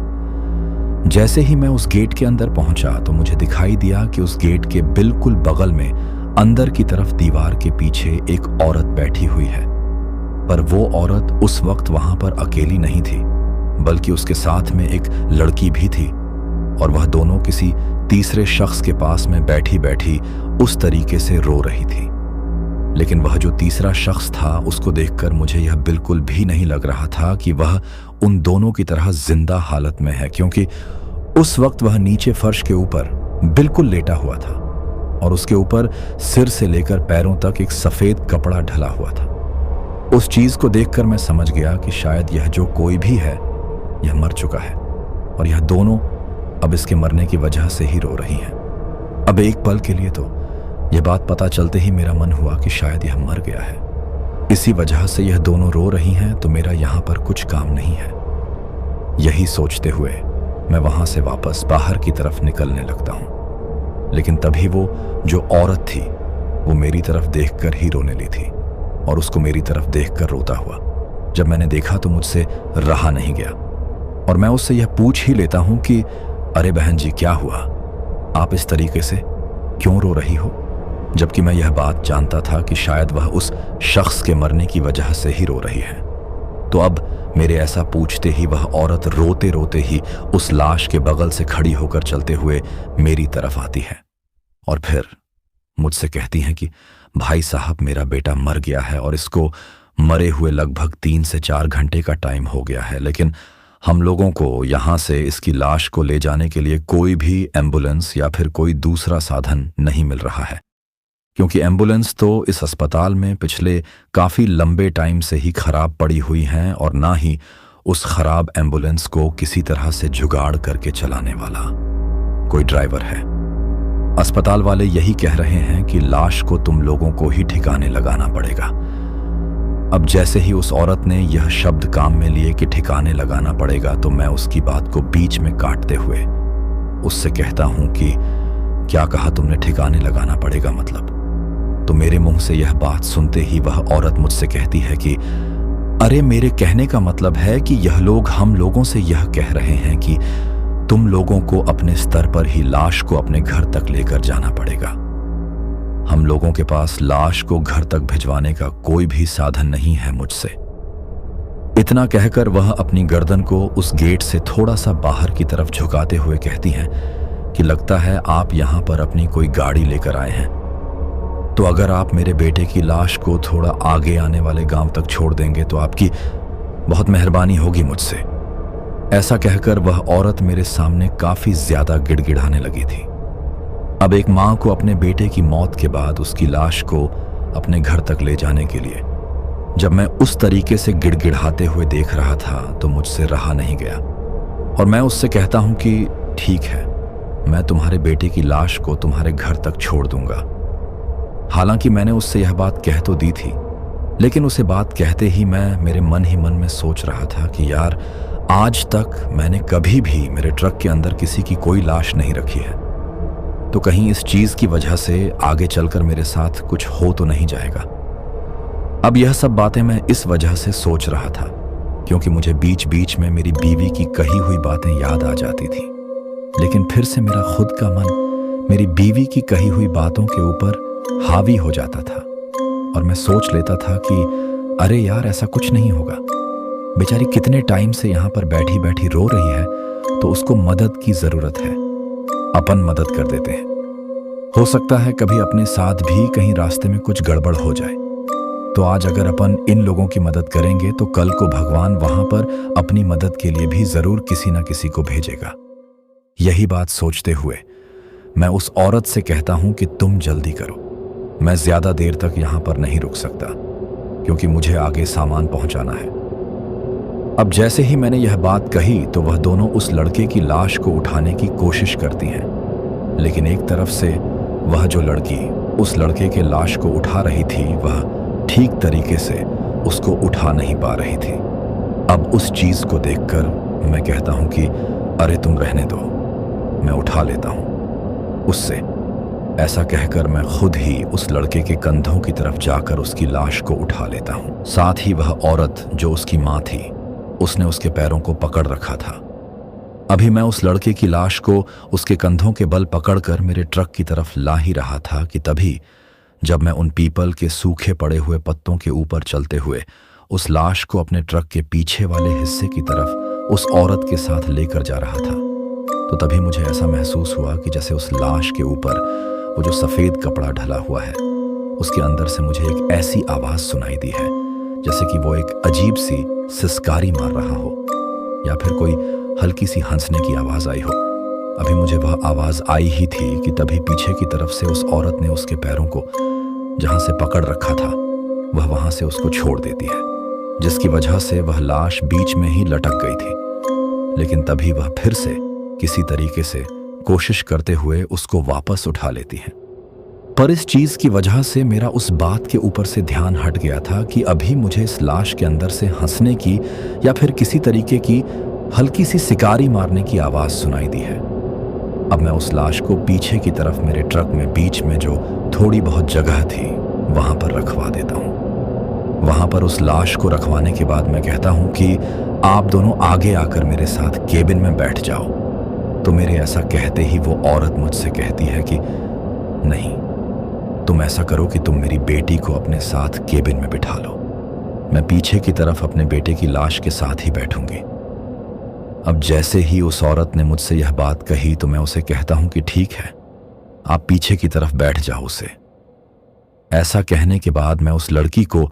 जैसे ही मैं उस गेट के अंदर पहुंचा तो मुझे दिखाई दिया कि उस गेट के बिल्कुल बगल में अंदर की तरफ दीवार के पीछे एक औरत बैठी हुई है। पर वो औरत उस वक्त वहां पर अकेली नहीं थी, बल्कि उसके साथ में एक लड़की भी थी और वह दोनों किसी तीसरे शख्स के पास में बैठी बैठी उस तरीके से रो रही थी। लेकिन वह जो तीसरा शख्स था उसको देखकर मुझे यह बिल्कुल भी नहीं लग रहा था कि वह उन दोनों की तरह जिंदा हालत में है, क्योंकि उस वक्त वह नीचे फर्श के ऊपर बिल्कुल लेटा हुआ था और उसके ऊपर सिर से लेकर पैरों तक एक सफेद कपड़ा ढला हुआ था। उस चीज को देखकर मैं समझ गया कि शायद यह जो कोई भी है यह मर चुका है और यह दोनों अब इसके मरने की वजह से ही रो रही हैं। अब एक पल के लिए तो यह बात पता चलते ही मेरा मन हुआ कि शायद यह मर गया है, इसी वजह से यह दोनों रो रही हैं, तो मेरा यहां पर कुछ काम नहीं है। यही सोचते हुए मैं वहां से वापस बाहर की तरफ निकलने लगता हूं, लेकिन तभी वो जो औरत थी वो मेरी तरफ देखकर ही रोने ली थी और उसको मेरी तरफ देखकर रोता हुआ जब मैंने देखा तो मुझसे रहा नहीं गया और मैं उससे यह पूछ ही लेता हूं कि अरे बहन जी, क्या हुआ? आप इस तरीके से क्यों रो रही हो? जबकि मैं यह बात जानता था कि शायद वह उस शख्स के मरने की वजह से ही रो रही है। तो अब मेरे ऐसा पूछते ही वह औरत रोते रोते ही उस लाश के बगल से खड़ी होकर चलते हुए मेरी तरफ आती है और फिर मुझसे कहती हैं कि भाई साहब, मेरा बेटा मर गया है और इसको मरे हुए लगभग 3 से 4 घंटे का टाइम हो गया है, लेकिन हम लोगों को यहाँ से इसकी लाश को ले जाने के लिए कोई भी एम्बुलेंस या फिर कोई दूसरा साधन नहीं मिल रहा है, क्योंकि एम्बुलेंस तो इस अस्पताल में पिछले काफ़ी लंबे टाइम से ही खराब पड़ी हुई हैं और ना ही उस खराब एम्बुलेंस को किसी तरह से जुगाड़ करके चलाने वाला कोई ड्राइवर है। अस्पताल वाले यही कह रहे हैं कि लाश को तुम लोगों को ही ठिकाने लगाना पड़ेगा। अब जैसे ही उस औरत ने यह शब्द काम में लिए कि ठिकाने लगाना पड़ेगा, तो मैं उसकी बात को बीच में काटते हुए उससे कहता हूं कि क्या कहा तुमने? ठिकाने लगाना पड़ेगा मतलब? तो मेरे मुंह से यह बात सुनते ही वह औरत मुझसे कहती है कि अरे, मेरे कहने का मतलब है कि यह लोग हम लोगों से यह कह रहे हैं कि तुम लोगों को अपने स्तर पर ही लाश को अपने घर तक लेकर जाना पड़ेगा। हम लोगों के पास लाश को घर तक भिजवाने का कोई भी साधन नहीं है मुझसे। इतना कहकर वह अपनी गर्दन को उस गेट से थोड़ा सा बाहर की तरफ झुकाते हुए कहती हैं कि लगता है आप यहां पर अपनी कोई गाड़ी लेकर आए हैं, तो अगर आप मेरे बेटे की लाश को थोड़ा आगे आने वाले गांव तक छोड़ देंगे तो आपकी बहुत मेहरबानी होगी मुझसे। ऐसा कहकर वह औरत मेरे सामने काफी ज्यादा गिड़गिड़ाने लगी थी। अब एक मां को अपने बेटे की मौत के बाद उसकी लाश को अपने घर तक ले जाने के लिए जब मैं उस तरीके से गिड़गिड़ाते हुए देख रहा था तो मुझसे रहा नहीं गया और मैं उससे कहता हूं कि ठीक है, मैं तुम्हारे बेटे की लाश को तुम्हारे घर तक छोड़ दूंगा। हालांकि मैंने उससे यह बात कह तो दी थी, लेकिन उसे बात कहते ही मैं मेरे मन ही मन में सोच रहा था कि यार, आज तक मैंने कभी भी मेरे ट्रक के अंदर किसी की कोई लाश नहीं रखी है, तो कहीं इस चीज की वजह से आगे चलकर मेरे साथ कुछ हो तो नहीं जाएगा। अब यह सब बातें मैं इस वजह से सोच रहा था क्योंकि मुझे बीच बीच में मेरी बीवी की कही हुई बातें याद आ जाती थी, लेकिन फिर से मेरा खुद का मन मेरी बीवी की कही हुई बातों के ऊपर हावी हो जाता था और मैं सोच लेता था कि अरे यार, ऐसा कुछ नहीं होगा, बेचारी कितने टाइम से यहाँ पर बैठी बैठी रो रही है, तो उसको मदद की जरूरत है, अपन मदद कर देते हैं। हो सकता है कभी अपने साथ भी कहीं रास्ते में कुछ गड़बड़ हो जाए। तो आज अगर अपन इन लोगों की मदद करेंगे तो कल को भगवान वहां पर अपनी मदद के लिए भी जरूर किसी ना किसी को भेजेगा। यही बात सोचते हुए मैं उस औरत से कहता हूं कि तुम जल्दी करो, मैं ज्यादा देर तक यहां पर नहीं रुक सकता क्योंकि मुझे आगे सामान पहुंचाना है। अब जैसे ही मैंने यह बात कही तो वह दोनों उस लड़के की लाश को उठाने की कोशिश करती हैं, लेकिन एक तरफ से वह जो लड़की उस लड़के के लाश को उठा रही थी वह ठीक तरीके से उसको उठा नहीं पा रही थी। अब उस चीज को देखकर मैं कहता हूं कि अरे तुम रहने दो, मैं उठा लेता हूं उससे। ऐसा कहकर मैं खुद ही उस लड़के के कंधों की तरफ जाकर उसकी लाश को उठा लेता हूं। साथ ही वह औरत जो उसकी मां थी, उसने उसके पैरों को पकड़ रखा था। अभी मैं उस लड़के की लाश को उसके कंधों के बल पकड़कर मेरे ट्रक की तरफ ला ही रहा था कि तभी जब मैं उन पीपल के सूखे पड़े हुए पत्तों के ऊपर चलते हुए उस लाश को अपने ट्रक के पीछे वाले हिस्से की तरफ उस औरत के साथ लेकर जा रहा था, तो तभी मुझे ऐसा महसूस हुआ कि जैसे उस लाश के ऊपर वो जो सफ़ेद कपड़ा ढला हुआ है उसके अंदर से मुझे एक ऐसी आवाज़ सुनाई दी है जैसे कि वो एक अजीब सी सिसकारी मार रहा हो या फिर कोई हल्की सी हंसने की आवाज़ आई हो। अभी मुझे वह आवाज़ आई ही थी कि तभी पीछे की तरफ से उस औरत ने उसके पैरों को जहाँ से पकड़ रखा था वह वहाँ से उसको छोड़ देती है, जिसकी वजह से वह लाश बीच में ही लटक गई थी। लेकिन तभी वह फिर से किसी तरीके से कोशिश करते हुए उसको वापस उठा लेती है। पर इस चीज की वजह से मेरा उस बात के ऊपर से ध्यान हट गया था कि अभी मुझे इस लाश के अंदर से हंसने की या फिर किसी तरीके की हल्की सी शिकारी मारने की आवाज सुनाई दी है। अब मैं उस लाश को पीछे की तरफ मेरे ट्रक में बीच में जो थोड़ी बहुत जगह थी वहां पर रखवा देता हूं। वहां पर उस लाश को रखवाने के बाद मैं कहता हूं कि आप दोनों आगे आकर मेरे साथ केबिन में बैठ जाओ। तो मेरे ऐसा कहते ही वो औरत मुझसे कहती है कि नहीं, तुम ऐसा करो कि तुम मेरी बेटी को अपने साथ केबिन में बिठा लो, मैं पीछे की तरफ अपने बेटे की लाश के साथ ही बैठूंगी। अब जैसे ही उस औरत ने मुझसे यह बात कही तो मैं उसे कहता हूं कि ठीक है, आप पीछे की तरफ बैठ जाओ उसे। ऐसा कहने के बाद मैं उस लड़की को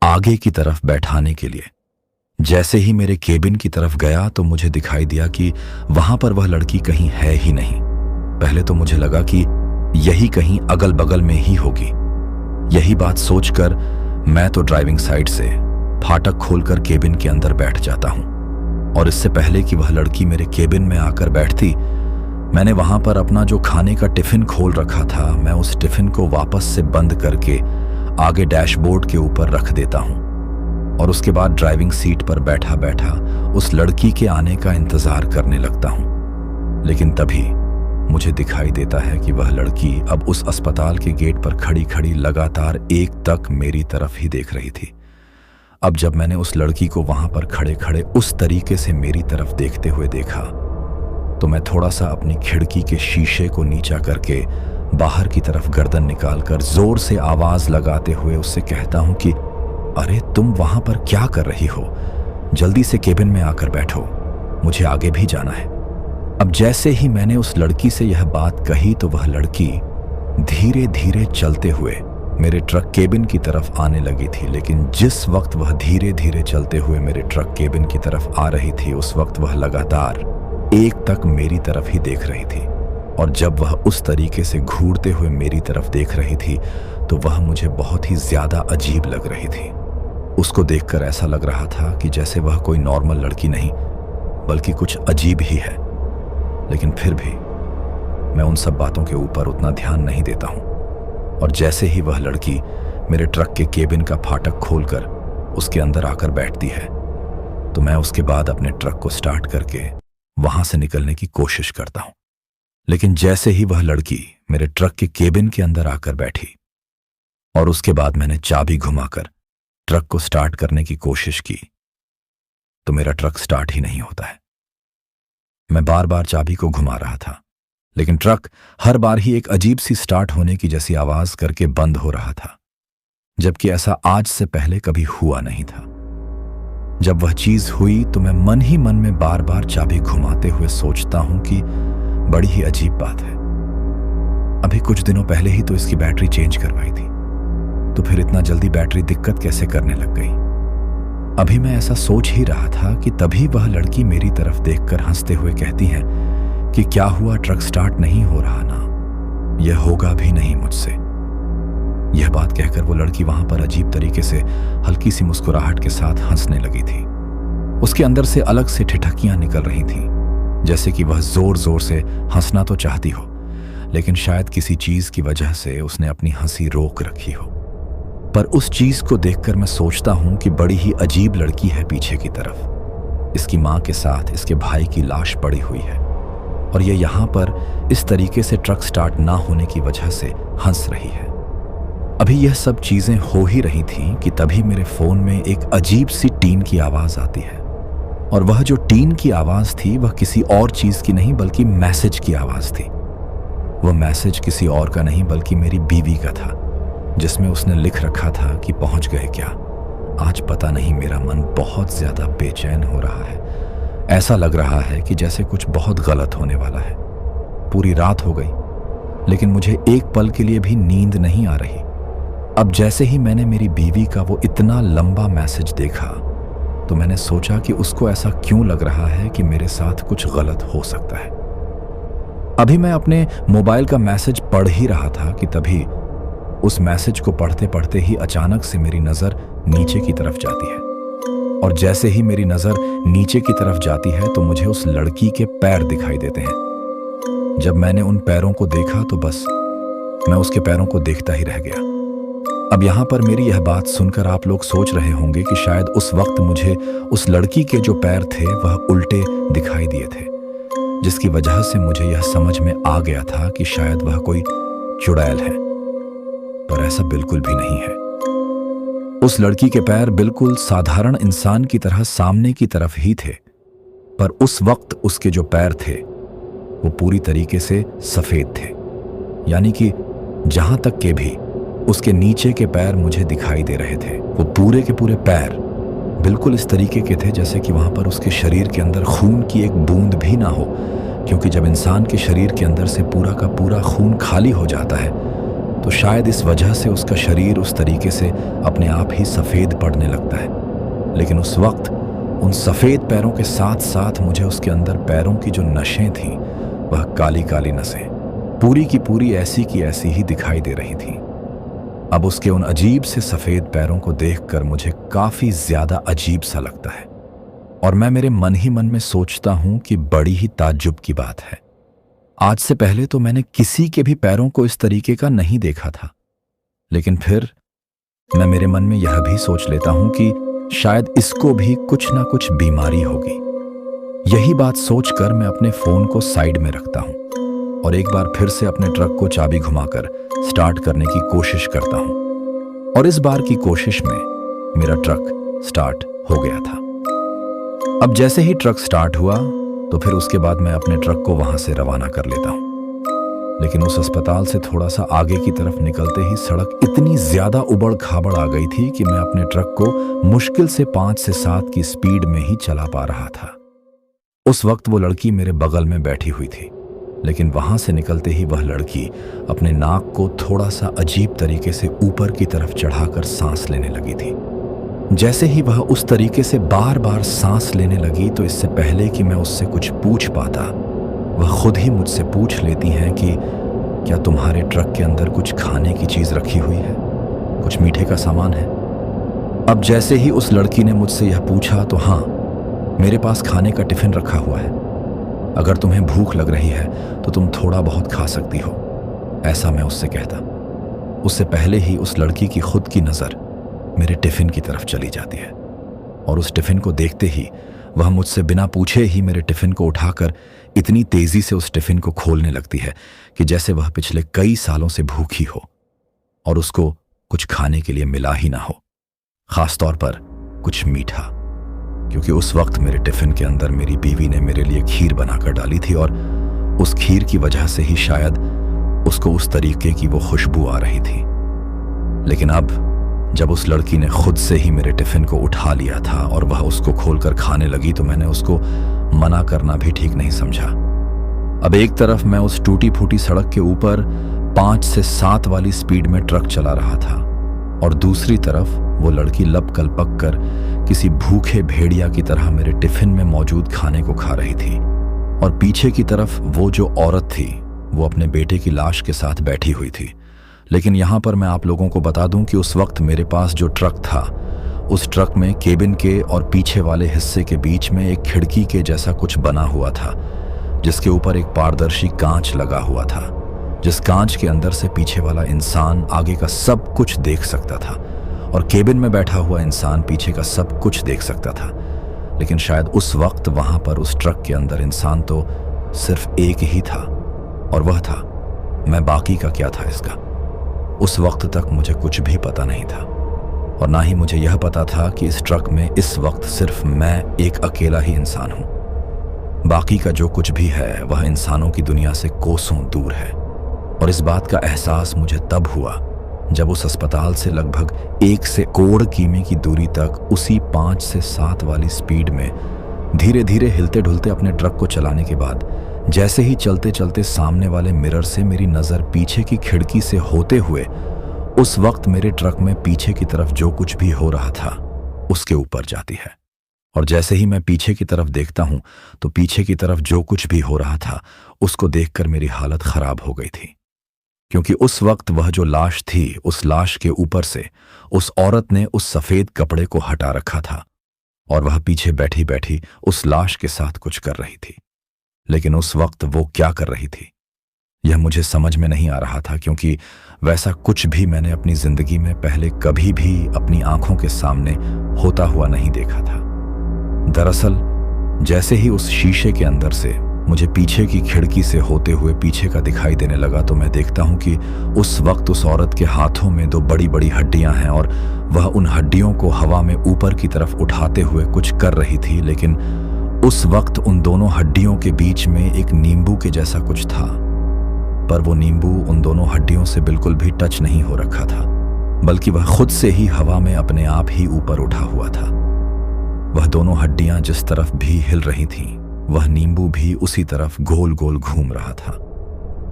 आगे की तरफ बैठाने के लिए जैसे ही मेरे केबिन की तरफ गया तो मुझे दिखाई दिया कि वहां पर वह लड़की कहीं है ही नहीं। पहले तो मुझे लगा कि यही कहीं अगल बगल में ही होगी। यही बात सोचकर मैं तो ड्राइविंग साइड से फाटक खोलकर केबिन के अंदर बैठ जाता हूं और इससे पहले कि वह लड़की मेरे केबिन में आकर बैठती, मैंने वहां पर अपना जो खाने का टिफिन खोल रखा था, मैं उस टिफिन को वापस से बंद करके आगे डैशबोर्ड के ऊपर रख देता हूं और उसके बाद ड्राइविंग सीट पर बैठा बैठा उस लड़की के आने का इंतजार करने लगता हूं। लेकिन तभी मुझे दिखाई देता है कि वह लड़की अब उस अस्पताल के गेट पर खड़ी खड़ी लगातार एक तक मेरी तरफ ही देख रही थी। अब जब मैंने उस लड़की को वहां पर खड़े खड़े उस तरीके से मेरी तरफ देखते हुए देखा तो मैं थोड़ा सा अपनी खिड़की के शीशे को नीचा करके बाहर की तरफ गर्दन निकालकर जोर से आवाज लगाते हुए उससे कहता हूं कि अरे तुम वहां पर क्या कर रही हो, जल्दी से केबिन में आकर बैठो, मुझे आगे भी जाना है। अब जैसे ही मैंने उस लड़की से यह बात कही तो वह लड़की धीरे धीरे चलते हुए मेरे ट्रक केबिन की तरफ आने लगी थी। लेकिन जिस वक्त वह धीरे धीरे चलते हुए मेरे ट्रक केबिन की तरफ आ रही थी उस वक्त वह लगातार एक तक मेरी तरफ ही देख रही थी और जब वह उस तरीके से घूरते हुए मेरी तरफ देख रही थी तो वह मुझे बहुत ही ज्यादा अजीब लग रही थी। उसको देखकर ऐसा लग रहा था कि जैसे वह कोई नॉर्मल लड़की नहीं बल्कि कुछ अजीब ही है। लेकिन फिर भी मैं उन सब बातों के ऊपर उतना ध्यान नहीं देता हूं और जैसे ही वह लड़की मेरे ट्रक के केबिन का फाटक खोलकर उसके अंदर आकर बैठती है तो मैं उसके बाद अपने ट्रक को स्टार्ट करके वहां से निकलने की कोशिश करता हूं। लेकिन जैसे ही वह लड़की मेरे ट्रक के केबिन के अंदर आकर बैठी और उसके बाद मैंने चाबी घुमाकर ट्रक को स्टार्ट करने की कोशिश की तो मेरा ट्रक स्टार्ट ही नहीं होता है। मैं बार बार चाबी को घुमा रहा था लेकिन ट्रक हर बार ही एक अजीब सी स्टार्ट होने की जैसी आवाज करके बंद हो रहा था, जबकि ऐसा आज से पहले कभी हुआ नहीं था। जब वह चीज हुई तो मैं मन ही मन में बार बार चाबी घुमाते हुए सोचता हूं कि बड़ी ही अजीब बात है। अभी कुछ दिनों पहले ही तो इसकी बैटरी चेंज करवाई थी, तो फिर इतना जल्दी बैटरी दिक्कत कैसे करने लग गई। अभी मैं ऐसा सोच ही रहा था कि तभी वह लड़की मेरी तरफ देखकर हंसते हुए कहती है कि क्या हुआ, ट्रक स्टार्ट नहीं हो रहा ना, यह होगा भी नहीं मुझसे। यह बात कहकर वो लड़की वहां पर अजीब तरीके से हल्की सी मुस्कुराहट के साथ हंसने लगी थी। उसके अंदर से अलग से ठिठकियां निकल रही थीं, जैसे कि वह जोर जोर से हंसना तो चाहती हो, लेकिन शायद किसी चीज की वजह से उसने अपनी हंसी रोक रखी हो। पर उस चीज को देखकर मैं सोचता हूं कि बड़ी ही अजीब लड़की है पीछे की तरफ। इसकी मां के साथ इसके भाई की लाश पड़ी हुई है और ये यहां पर इस तरीके से ट्रक स्टार्ट ना होने की वजह से हंस रही है। अभी यह सब चीजें हो ही रही थीं कि तभी मेरे फोन में एक अजीब सी टीन की आवाज आती है, और वह जो टीन की आवाज थी वह किसी और चीज की नहीं बल्कि मैसेज की आवाज थी। वह मैसेज किसी और का नहीं बल्कि मेरी बीवी का था, जिसमें उसने लिख रखा था कि पहुंच गए क्या। आज पता नहीं मेरा मन बहुत ज्यादा बेचैन हो रहा है। ऐसा लग रहा है कि जैसे कुछ बहुत गलत होने वाला है। पूरी रात हो गई, लेकिन मुझे एक पल के लिए भी नींद नहीं आ रही। अब जैसे ही मैंने मेरी बीवी का वो इतना लंबा मैसेज देखा, तो मैंने सोचा कि उसको ऐसा क्यों लग रहा है कि मेरे साथ कुछ गलत हो सकता है। अभी मैं अपने मोबाइल का मैसेज पढ़ ही रहा था कि तभी उस मैसेज को पढ़ते पढ़ते ही अचानक से मेरी नजर नीचे की तरफ जाती है, और जैसे ही मेरी नजर नीचे की तरफ जाती है तो मुझे उस लड़की के पैर दिखाई देते हैं। जब मैंने उन पैरों को देखा तो बस मैं उसके पैरों को देखता ही रह गया। अब यहां पर मेरी यह बात सुनकर आप लोग सोच रहे होंगे कि शायद उस वक्त मुझे उस लड़की के जो पैर थे वह उल्टे दिखाई दिए थे, जिसकी वजह से मुझे यह समझ में आ गया था कि शायद वह कोई चुड़ैल है, पर ऐसा बिल्कुल भी नहीं है। उस लड़की के पैर बिल्कुल साधारण इंसान की तरह सामने की तरफ ही थे, पर उस वक्त उसके जो पैर थे वो पूरी तरीके से सफेद थे, यानी कि जहां तक के भी उसके नीचे के पैर मुझे दिखाई दे रहे थे, वो पूरे के पूरे पैर बिल्कुल इस तरीके के थे जैसे कि वहां पर उसके शरीर के अंदर खून की एक बूंद भी ना हो, क्योंकि जब इंसान के शरीर के अंदर से पूरा का पूरा खून खाली हो जाता है तो शायद इस वजह से उसका शरीर उस तरीके से अपने आप ही सफ़ेद पड़ने लगता है। लेकिन उस वक्त उन सफ़ेद पैरों के साथ साथ मुझे उसके अंदर पैरों की जो नसें थीं वह काली काली नसें पूरी की पूरी ऐसी की ऐसी ही दिखाई दे रही थीं। अब उसके उन अजीब से सफ़ेद पैरों को देखकर मुझे काफ़ी ज़्यादा अजीब सा लगता है, और मैं मेरे मन ही मन में सोचता हूँ कि बड़ी ही ताज्जुब की बात है। आज से पहले तो मैंने किसी के भी पैरों को इस तरीके का नहीं देखा था, लेकिन फिर मैं मेरे मन में यह भी सोच लेता हूं कि शायद इसको भी कुछ ना कुछ बीमारी होगी। यही बात सोचकर मैं अपने फोन को साइड में रखता हूं और एक बार फिर से अपने ट्रक को चाबी घुमाकर स्टार्ट करने की कोशिश करता हूं, और इस बार की कोशिश में मेरा ट्रक स्टार्ट हो गया था। अब जैसे ही ट्रक स्टार्ट हुआ तो फिर उसके बाद मैं अपने ट्रक को वहां से रवाना कर लेता हूं, लेकिन उस अस्पताल से थोड़ा सा आगे की तरफ निकलते ही सड़क इतनी ज्यादा उबड़ खाबड़ आ गई थी कि मैं अपने ट्रक को मुश्किल से 5 से 7 की स्पीड में ही चला पा रहा था। उस वक्त वो लड़की मेरे बगल में बैठी हुई थी, लेकिन वहां से निकलते ही वह लड़की अपने नाक को थोड़ा सा अजीब तरीके से ऊपर की तरफ चढ़ाकर सांस लेने लगी थी। जैसे ही वह उस तरीके से बार बार सांस लेने लगी तो इससे पहले कि मैं उससे कुछ पूछ पाता, वह खुद ही मुझसे पूछ लेती हैं कि क्या तुम्हारे ट्रक के अंदर कुछ खाने की चीज रखी हुई है, कुछ मीठे का सामान है। अब जैसे ही उस लड़की ने मुझसे यह पूछा तो हाँ, मेरे पास खाने का टिफिन रखा हुआ है, अगर तुम्हें भूख लग रही है तो तुम थोड़ा बहुत खा सकती हो, ऐसा मैं उससे कहता। उससे पहले ही उस लड़की की खुद की नजर मेरे टिफिन की तरफ चली जाती है, और उस टिफिन को देखते ही वह मुझसे बिना पूछे ही मेरे टिफिन को उठाकर इतनी तेजी से उस टिफिन को खोलने लगती है कि जैसे वह पिछले कई सालों से भूखी हो और उसको कुछ खाने के लिए मिला ही ना हो, खासतौर पर कुछ मीठा, क्योंकि उस वक्त मेरे टिफिन के अंदर मेरी बीवी ने मेरे लिए खीर बनाकर डाली थी और उस खीर की वजह से ही शायद उसको उस तरीके की वो खुशबू आ रही थी। लेकिन अब जब उस लड़की ने खुद से ही मेरे टिफिन को उठा लिया था और वह उसको खोलकर खाने लगी तो मैंने उसको मना करना भी ठीक नहीं समझा। अब एक तरफ मैं उस टूटी फूटी सड़क के ऊपर 5 से 7 वाली स्पीड में ट्रक चला रहा था और दूसरी तरफ वो लड़की लपकल पक कर किसी भूखे भेड़िया की तरह मेरे टिफिन में मौजूद खाने को खा रही थी। और पीछे की तरफ वो जो औरत थी वो अपने बेटे की लाश के साथ बैठी हुई थी। लेकिन यहाँ पर मैं आप लोगों को बता दूं कि उस वक्त मेरे पास जो ट्रक था, उस ट्रक में केबिन के और पीछे वाले हिस्से के बीच में एक खिड़की के जैसा कुछ बना हुआ था, जिसके ऊपर एक पारदर्शी कांच लगा हुआ था, जिस कांच के अंदर से पीछे वाला इंसान आगे का सब कुछ देख सकता था और केबिन में बैठा हुआ इंसान पीछे का सब कुछ देख सकता था। लेकिन शायद उस वक्त वहां पर उस ट्रक के अंदर इंसान तो सिर्फ एक ही था और वह था मैं। बाकी का क्या था इसका, उस वक्त तक मुझे कुछ भी पता नहीं था और ना ही मुझे यह पता था कि इस ट्रक में इस वक्त सिर्फ मैं एक अकेला ही इंसान हूं। बाकी का जो कुछ भी है वह इंसानों की दुनिया से कोसों दूर है। और इस बात का एहसास मुझे तब हुआ जब उस अस्पताल से लगभग 1 से कोड़ कीमी की दूरी तक उसी 5 से 7 वाली स्पीड में धीरे धीरे हिलते ढुलते अपने ट्रक को चलाने के बाद जैसे ही चलते चलते सामने वाले मिरर से मेरी नज़र पीछे की खिड़की से होते हुए उस वक्त मेरे ट्रक में पीछे की तरफ जो कुछ भी हो रहा था उसके ऊपर जाती है। और जैसे ही मैं पीछे की तरफ देखता हूं तो पीछे की तरफ जो कुछ भी हो रहा था उसको देखकर मेरी हालत खराब हो गई थी, क्योंकि उस वक्त वह जो लाश थी, उस लाश के ऊपर से उस औरत ने उस सफेद कपड़े को हटा रखा था और वह पीछे बैठी बैठी उस लाश के साथ कुछ कर रही थी। लेकिन उस वक्त वो क्या कर रही थी यह मुझे समझ में नहीं आ रहा था, क्योंकि वैसा कुछ भी मैंने अपनी जिंदगी में पहले कभी भी अपनी आंखों के सामने होता हुआ नहीं देखा था। दरअसल जैसे ही उस शीशे के अंदर से मुझे पीछे की खिड़की से होते हुए पीछे का दिखाई देने लगा तो मैं देखता हूं कि उस वक्त उस औरत के हाथों में 2 बड़ी बड़ी हड्डियां हैं और वह उन हड्डियों को हवा में ऊपर की तरफ उठाते हुए कुछ कर रही थी। लेकिन उस वक्त उन दोनों हड्डियों के बीच में एक नींबू के जैसा कुछ था, पर वो नींबू उन दोनों हड्डियों से बिल्कुल भी टच नहीं हो रखा था, बल्कि वह खुद से ही हवा में अपने आप ही ऊपर उठा हुआ था। वह दोनों हड्डियां जिस तरफ भी हिल रही थीं, वह नींबू भी उसी तरफ गोल गोल घूम रहा था।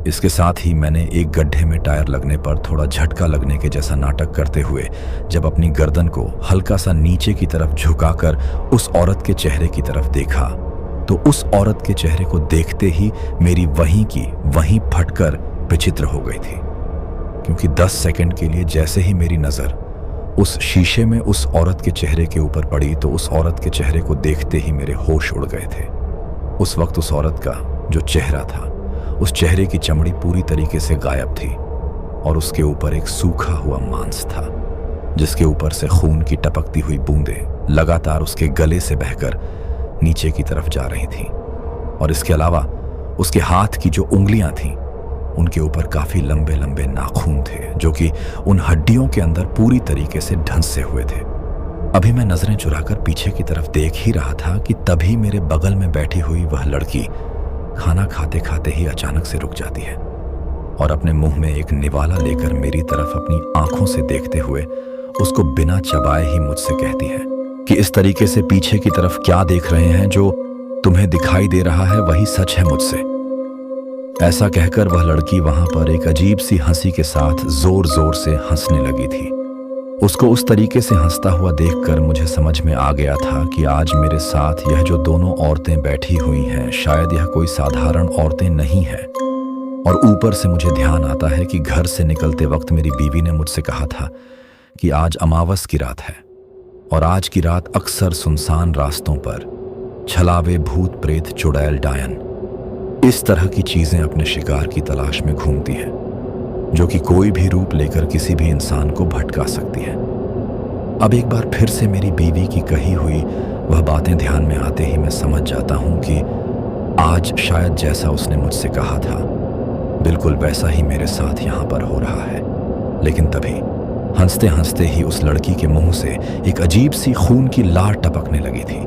इसके साथ ही मैंने एक गड्ढे में टायर लगने पर थोड़ा झटका लगने के जैसा नाटक करते हुए जब अपनी गर्दन को हल्का सा नीचे की तरफ झुकाकर उस औरत के चेहरे की तरफ देखा तो उस औरत के चेहरे को देखते ही मेरी वहीं की वहीं फटकर विचित्र हो गई थी, क्योंकि 10 सेकंड के लिए जैसे ही मेरी नजर उस शीशे में उस औरत के चेहरे के ऊपर पड़ी तो उस औरत के चेहरे को देखते ही मेरे होश उड़ गए थे। उस वक्त उस औरत का जो चेहरा था, उस चेहरे की चमड़ी पूरी तरीके से गायब थी और उसके ऊपर एक सूखा हुआ मांस था, जिसके ऊपर से खून की टपकती हुई बूंदें लगातार उसके गले से बहकर नीचे की तरफ जा रही थीं। और इसके अलावा उसके हाथ की जो उंगलियां थीं, उनके ऊपर काफी लंबे लंबे नाखून थे जो कि उन हड्डियों के अंदर पूरी तरीके से ढंसे हुए थे। अभी मैं नजरें चुराकर पीछे की तरफ देख ही रहा था कि तभी मेरे बगल में बैठी हुई वह लड़की खाना खाते खाते ही अचानक से रुक जाती है और अपने मुंह में एक निवाला लेकर मेरी तरफ अपनी आंखों से देखते हुए उसको बिना चबाए ही मुझसे कहती है कि इस तरीके से पीछे की तरफ क्या देख रहे हैं, जो तुम्हें दिखाई दे रहा है वही सच है मुझसे। ऐसा कहकर वह लड़की वहां पर एक अजीब सी हंसी के साथ जोर जोर से हंसने लगी थी। उसको उस तरीके से हंसता हुआ देखकर मुझे समझ में आ गया था कि आज मेरे साथ यह जो दोनों औरतें बैठी हुई हैं, शायद यह कोई साधारण औरतें नहीं हैं। और ऊपर से मुझे ध्यान आता है कि घर से निकलते वक्त मेरी बीवी ने मुझसे कहा था कि आज अमावस की रात है और आज की रात अक्सर सुनसान रास्तों पर छलावे, भूत प्रेत, चुड़ैल, डायन, इस तरह की चीजें अपने शिकार की तलाश में घूमती हैं, जो कि कोई भी रूप लेकर किसी भी इंसान को भटका सकती है। अब एक बार फिर से मेरी बीवी की कही हुई वह बातें ध्यान में आते ही मैं समझ जाता हूं कि आज शायद जैसा उसने मुझसे कहा था बिल्कुल वैसा ही मेरे साथ यहां पर हो रहा है। लेकिन तभी हंसते हंसते ही उस लड़की के मुंह से एक अजीब सी खून की लार टपकने लगी थी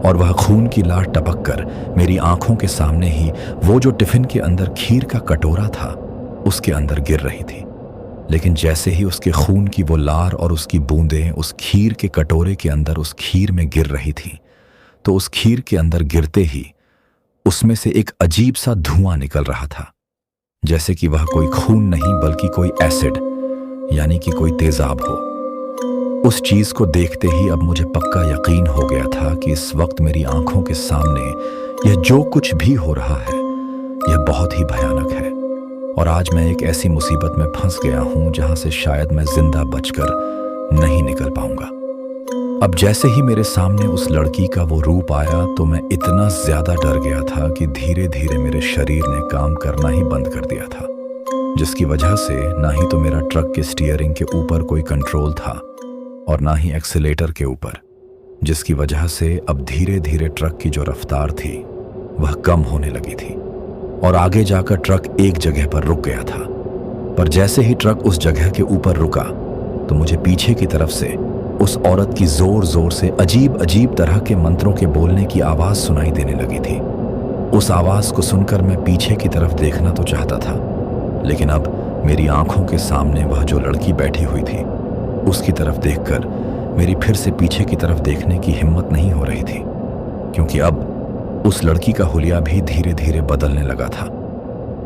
और वह खून की लार टपक कर मेरी आंखों के सामने ही वो जो टिफिन के अंदर खीर का कटोरा था उसके अंदर गिर रही थी। लेकिन जैसे ही उसके खून की वो लार और उसकी बूंदें उस खीर के कटोरे के अंदर उस खीर में गिर रही थी तो उस खीर के अंदर गिरते ही उसमें से एक अजीब सा धुआं निकल रहा था, जैसे कि वह कोई खून नहीं बल्कि कोई एसिड, यानी कि कोई तेजाब हो। उस चीज को देखते ही अब मुझे पक्का यकीन हो गया था कि इस वक्त मेरी आंखों के सामने यह जो कुछ भी हो रहा है यह बहुत ही भयानक है, और आज मैं एक ऐसी मुसीबत में फंस गया हूं जहां से शायद मैं जिंदा बचकर नहीं निकल पाऊंगा। अब जैसे ही मेरे सामने उस लड़की का वो रूप आया तो मैं इतना ज्यादा डर गया था कि धीरे धीरे मेरे शरीर ने काम करना ही बंद कर दिया था, जिसकी वजह से ना ही तो मेरा ट्रक के स्टीयरिंग के ऊपर कोई कंट्रोल था और ना ही एक्सीलेटर के ऊपर, जिसकी वजह से अब धीरे धीरे ट्रक की जो रफ्तार थी वह कम होने लगी थी और आगे जाकर ट्रक एक जगह पर रुक गया था। पर जैसे ही ट्रक उस जगह के ऊपर रुका तो मुझे पीछे की तरफ से उस औरत की जोर जोर से अजीब अजीब तरह के मंत्रों के बोलने की आवाज सुनाई देने लगी थी। उस आवाज को सुनकर मैं पीछे की तरफ देखना तो चाहता था, लेकिन अब मेरी आंखों के सामने वह जो लड़की बैठी हुई थी उसकी तरफ देखकर मेरी फिर से पीछे की तरफ देखने की हिम्मत नहीं हो रही थी, क्योंकि अब उस लड़की का हुलिया भी धीरे धीरे बदलने लगा था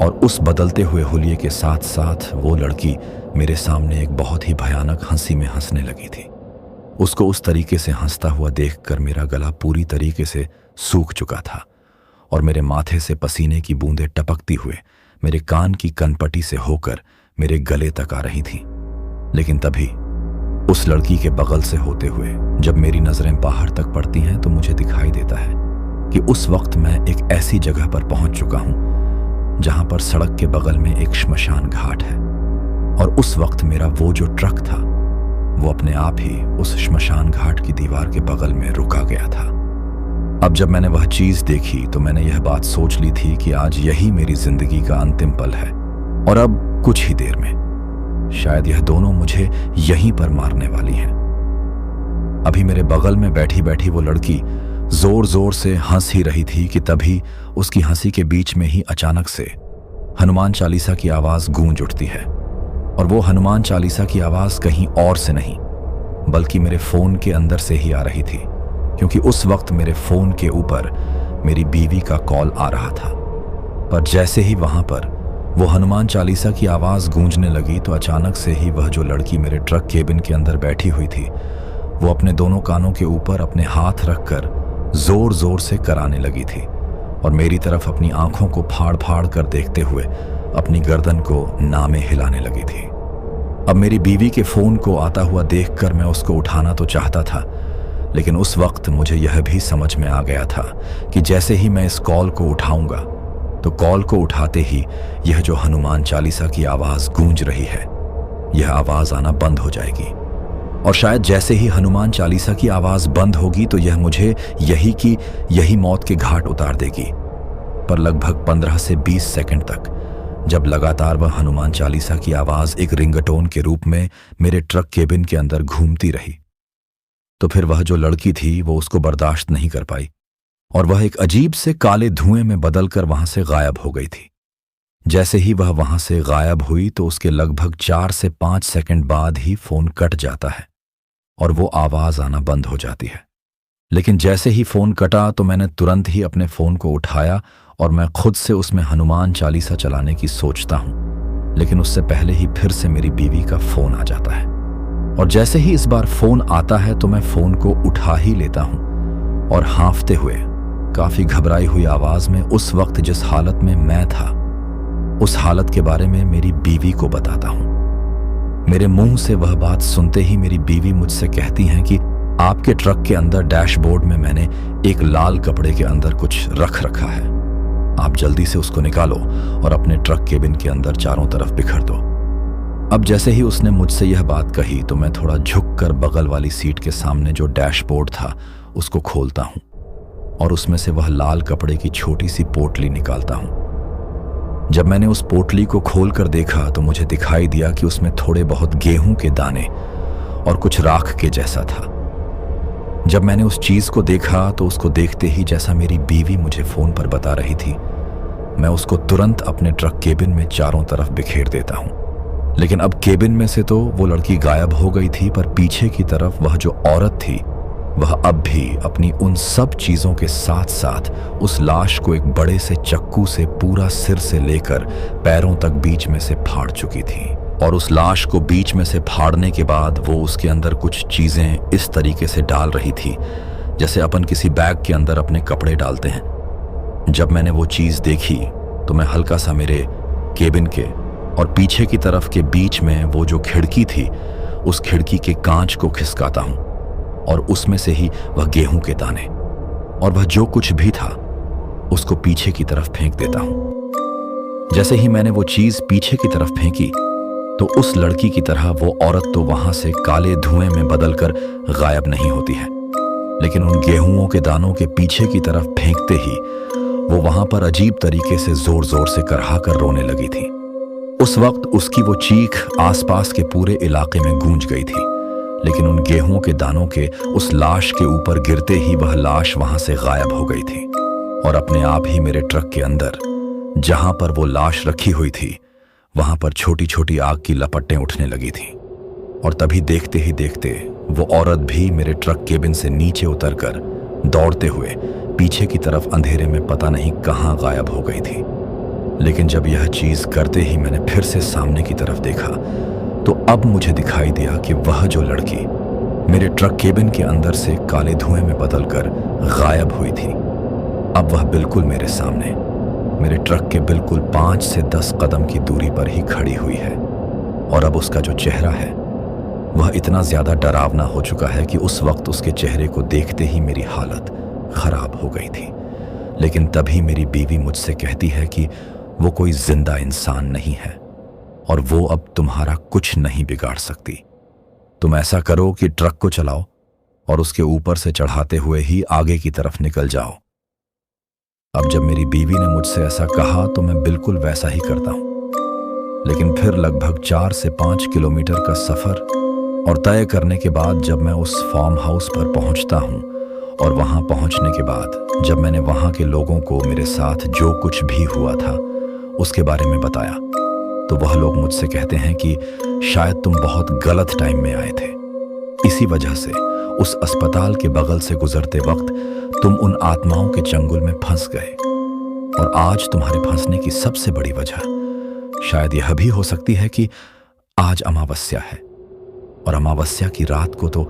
और उस बदलते हुए हुलिये के साथ साथ वो लड़की मेरे सामने एक बहुत ही भयानक हंसी में हंसने लगी थी। उसको उस तरीके से हंसता हुआ देखकर मेरा गला पूरी तरीके से सूख चुका था और मेरे माथे से पसीने की बूंदें टपकती हुए मेरे कान की कनपटी से होकर मेरे गले तक आ रही थीं। लेकिन तभी उस लड़की के बगल से होते हुए जब मेरी नजरें बाहर तक पड़ती हैं तो मुझे दिखाई देता है कि उस वक्त मैं एक ऐसी जगह पर पहुंच चुका हूं जहां पर सड़क के बगल में एक श्मशान घाट है, और उस वक्त मेरा वो जो ट्रक था वो अपने आप ही उस श्मशान घाट की दीवार के बगल में रुका गया था। अब जब मैंने वह चीज देखी तो मैंने यह बात सोच ली थी कि आज यही मेरी जिंदगी का अंतिम पल है और अब कुछ ही देर में शायद यह दोनों मुझे यहीं पर मारने वाली हैं। अभी मेरे बगल में बैठी बैठी वो लड़की जोर जोर से हंस ही रही थी कि तभी उसकी हंसी के बीच में ही अचानक से हनुमान चालीसा की आवाज गूंज उठती है, और वो हनुमान चालीसा की आवाज कहीं और से नहीं बल्कि मेरे फोन के अंदर से ही आ रही थी, क्योंकि उस वक्त मेरे फोन के ऊपर मेरी बीवी का कॉल आ रहा था। पर जैसे ही वहां पर वो हनुमान चालीसा की आवाज गूंजने लगी तो अचानक से ही वह जो लड़की मेरे ट्रक केबिन के अंदर बैठी हुई थी वो अपने दोनों कानों के ऊपर अपने हाथ रखकर जोर जोर से कराने लगी थी और मेरी तरफ अपनी आंखों को फाड़ फाड़ कर देखते हुए अपनी गर्दन को नामे हिलाने लगी थी। अब मेरी बीवी के फोन को आता हुआ देखकर मैं उसको उठाना तो चाहता था, लेकिन उस वक्त मुझे यह भी समझ में आ गया था कि जैसे ही मैं इस कॉल को उठाऊंगा तो कॉल को उठाते ही यह जो हनुमान चालीसा की आवाज गूंज रही है यह आवाज आना बंद हो जाएगी, और शायद जैसे ही हनुमान चालीसा की आवाज बंद होगी तो यह मुझे यही मौत के घाट उतार देगी। पर लगभग 15 से 20 सेकंड तक जब लगातार वह हनुमान चालीसा की आवाज एक रिंगटोन के रूप में मेरे ट्रक केबिन के अंदर घूमती रही तो फिर वह जो लड़की थी वो उसको बर्दाश्त नहीं कर पाई और वह एक अजीब से काले धुएं में बदलकर वहां से गायब हो गई थी। जैसे ही वह वहां से गायब हुई तो उसके लगभग 4 से 5 सेकंड बाद ही फोन कट जाता है और वो आवाज आना बंद हो जाती है। लेकिन जैसे ही फोन कटा तो मैंने तुरंत ही अपने फोन को उठाया और मैं खुद से उसमें हनुमान चालीसा चलाने की सोचता हूं, लेकिन उससे पहले ही फिर से मेरी बीवी का फोन आ जाता है और जैसे ही इस बार फोन आता है तो मैं फोन को उठा ही लेता हूं और हाँफते हुए काफी घबराई हुई आवाज में उस वक्त जिस हालत में मैं था उस हालत के बारे में मेरी बीवी को बताता हूं। मेरे मुंह से वह बात सुनते ही मेरी बीवी मुझसे कहती हैं कि आपके ट्रक के अंदर डैशबोर्ड में मैंने एक लाल कपड़े के अंदर कुछ रख रखा है, आप जल्दी से उसको निकालो और अपने ट्रक केबिन के अंदर चारों तरफ बिखर दो। अब जैसे ही उसने मुझसे यह बात कही तो मैं थोड़ा झुककर बगल वाली सीट के सामने जो डैशबोर्ड था उसको खोलता हूं और उसमें से वह लाल कपड़े की छोटी सी पोटली निकालता हूं। जब मैंने उस पोटली को खोलकर देखा तो मुझे दिखाई दिया कि उसमें थोड़े बहुत गेहूं के दाने और कुछ राख के जैसा था। जब मैंने उस चीज को देखा तो उसको देखते ही जैसा मेरी बीवी मुझे फोन पर बता रही थी मैं उसको तुरंत अपने ट्रक केबिन में चारों तरफ बिखेर देता हूं। लेकिन अब केबिन में से तो वो लड़की गायब हो गई थी, पर पीछे की तरफ वह जो औरत थी वह अब भी अपनी उन सब चीजों के साथ साथ उस लाश को एक बड़े से चक्कू से पूरा सिर से लेकर पैरों तक बीच में से फाड़ चुकी थी। और उस लाश को बीच में से फाड़ने के बाद वो उसके अंदर कुछ चीजें इस तरीके से डाल रही थी जैसे अपन किसी बैग के अंदर अपने कपड़े डालते हैं। जब मैंने वो चीज देखी तो मैं हल्का सा मेरे केबिन के और पीछे की तरफ के बीच में वो जो खिड़की थी उस खिड़की के कांच को खिसकाता हूं और उसमें से ही वह गेहूं के दाने और वह जो कुछ भी था उसको पीछे की तरफ फेंक देता हूं। जैसे ही मैंने वो चीज पीछे की तरफ फेंकी तो उस लड़की की तरह वो औरत तो वहां से काले धुएं में बदलकर गायब नहीं होती है, लेकिन उन गेहूंों के दानों के पीछे की तरफ फेंकते ही वो वहां पर अजीब तरीके से जोर जोर से करहाकर रोने लगी थी। उस वक्त उसकी वो चीख आसपास के पूरे इलाके में गूंज गई थी, लेकिन उन गेहूं के दानों के उस लाश के ऊपर गिरते ही वह लाश वहां से गायब हो गई थी और अपने आप ही मेरे ट्रक के अंदर जहां पर वो लाश रखी हुई थी वहां पर छोटी छोटी आग की लपटें उठने लगी थी। और तभी देखते ही देखते वो औरत भी मेरे ट्रक केबिन से नीचे उतरकर दौड़ते हुए पीछे की तरफ अंधेरे में पता नहीं कहां गायब हो गई थी। लेकिन जब यह चीज करते ही मैंने फिर से सामने की तरफ देखा तो अब मुझे दिखाई दिया कि वह जो लड़की मेरे ट्रक केबिन के अंदर से काले धुएं में बदलकर गायब हुई थी अब वह बिल्कुल मेरे सामने मेरे ट्रक के बिल्कुल 5 से 10 कदम की दूरी पर ही खड़ी हुई है। और अब उसका जो चेहरा है वह इतना ज्यादा डरावना हो चुका है कि उस वक्त उसके चेहरे को देखते ही मेरी हालत खराब हो गई थी। लेकिन तभी मेरी बीवी मुझसे कहती है कि वो कोई जिंदा इंसान नहीं है और वो अब तुम्हारा कुछ नहीं बिगाड़ सकती। तुम ऐसा करो कि ट्रक को चलाओ और उसके ऊपर से चढ़ाते हुए ही आगे की तरफ निकल जाओ। अब जब मेरी बीवी ने मुझसे ऐसा कहा तो मैं बिल्कुल वैसा ही करता हूं। लेकिन फिर लगभग 4 से 5 किलोमीटर का सफर और तय करने के बाद जब मैं उस फार्म हाउस पर पहुंचता हूं और वहां पहुंचने के बाद जब मैंने वहां के लोगों को मेरे साथ जो कुछ भी हुआ था उसके बारे में बताया तो वह लोग मुझसे कहते हैं कि शायद तुम बहुत गलत टाइम में आए थे। इसी वजह से उस अस्पताल के बगल से गुजरते वक्त तुम उन आत्माओं के चंगुल में फंस गए और आज तुम्हारे फंसने की सबसे बड़ी वजह शायद यह भी हो सकती है कि आज अमावस्या है और अमावस्या की रात को तो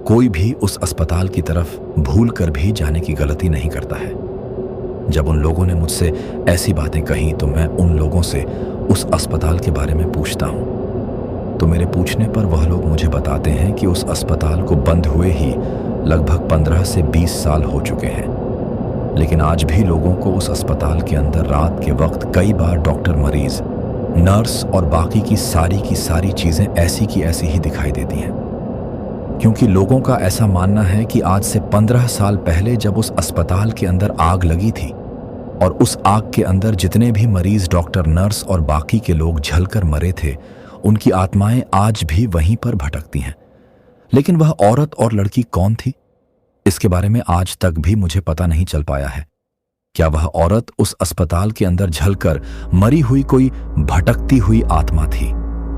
कोई भी उस अस्पताल की तरफ भूल कर भी जाने की गलती नहीं करता है। जब उन लोगों ने मुझसे ऐसी बातें कही तो मैं उन लोगों से उस अस्पताल के बारे में पूछता हूं तो मेरे पूछने पर वह लोग मुझे बताते हैं कि उस अस्पताल को बंद हुए ही लगभग 15 से 20 साल हो चुके हैं, लेकिन आज भी लोगों को उस अस्पताल के अंदर रात के वक्त कई बार डॉक्टर, मरीज, नर्स और बाकी की सारी चीजें ऐसी की ऐसी ही दिखाई देती हैं। क्योंकि लोगों का ऐसा मानना है कि आज से 15 साल पहले जब उस अस्पताल के अंदर आग लगी थी और उस आग के अंदर जितने भी मरीज, डॉक्टर, नर्स और बाकी के लोग जलकर मरे थे उनकी आत्माएं आज भी वहीं पर भटकती हैं। लेकिन वह औरत और लड़की कौन थी इसके बारे में आज तक भी मुझे पता नहीं चल पाया है। क्या वह औरत उस अस्पताल के अंदर जलकर मरी हुई कोई भटकती हुई आत्मा थी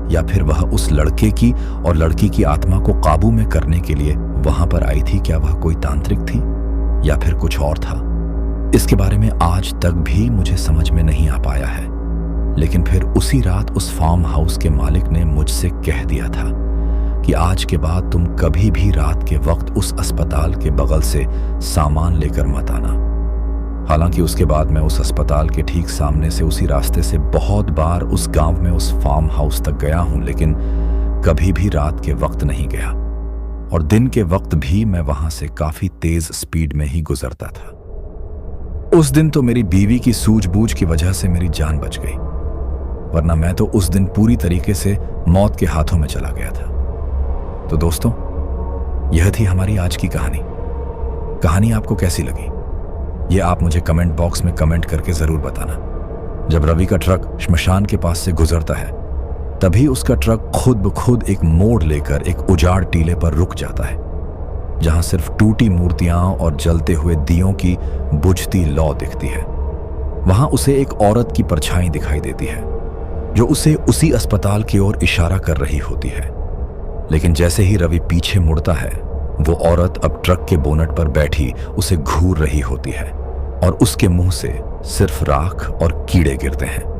या फिर वह उस लड़के की और लड़की की आत्मा को काबू में करने के लिए वहां पर आई थी? क्या वह कोई तांत्रिक थी या फिर कुछ और था? इसके बारे में आज तक भी मुझे समझ में नहीं आ पाया है। लेकिन फिर उसी रात उस फार्म हाउस के मालिक ने मुझसे कह दिया था कि आज के बाद तुम कभी भी रात के वक्त उस अस्पताल के बगल से सामान लेकर मत आना। हालांकि उसके बाद मैं उस अस्पताल के ठीक सामने से उसी रास्ते से बहुत बार उस गांव में उस फार्म हाउस तक गया हूं, लेकिन कभी भी रात के वक्त नहीं गया और दिन के वक्त भी मैं वहां से काफी तेज स्पीड में ही गुजरता था। उस दिन तो मेरी बीवी की सूझबूझ की वजह से मेरी जान बच गई, वरना मैं तो उस दिन पूरी तरीके से मौत के हाथों में चला गया था। तो दोस्तों, यह थी हमारी आज की कहानी आपको कैसी लगी ये आप मुझे कमेंट बॉक्स में कमेंट करके जरूर बताना। जब रवि का ट्रक श्मशान के पास से गुजरता है तभी उसका ट्रक खुद ब खुद एक मोड़ लेकर एक उजाड़ टीले पर रुक जाता है, जहां सिर्फ टूटी मूर्तियां और जलते हुए दियों की बुझती लौ दिखती है। वहां उसे एक औरत की परछाई दिखाई देती है जो उसे उसी अस्पताल की ओर इशारा कर रही होती है। लेकिन जैसे ही रवि पीछे मुड़ता है वो औरत अब ट्रक के बोनट पर बैठी उसे घूर रही होती है और उसके मुंह से सिर्फ राख और कीड़े गिरते हैं।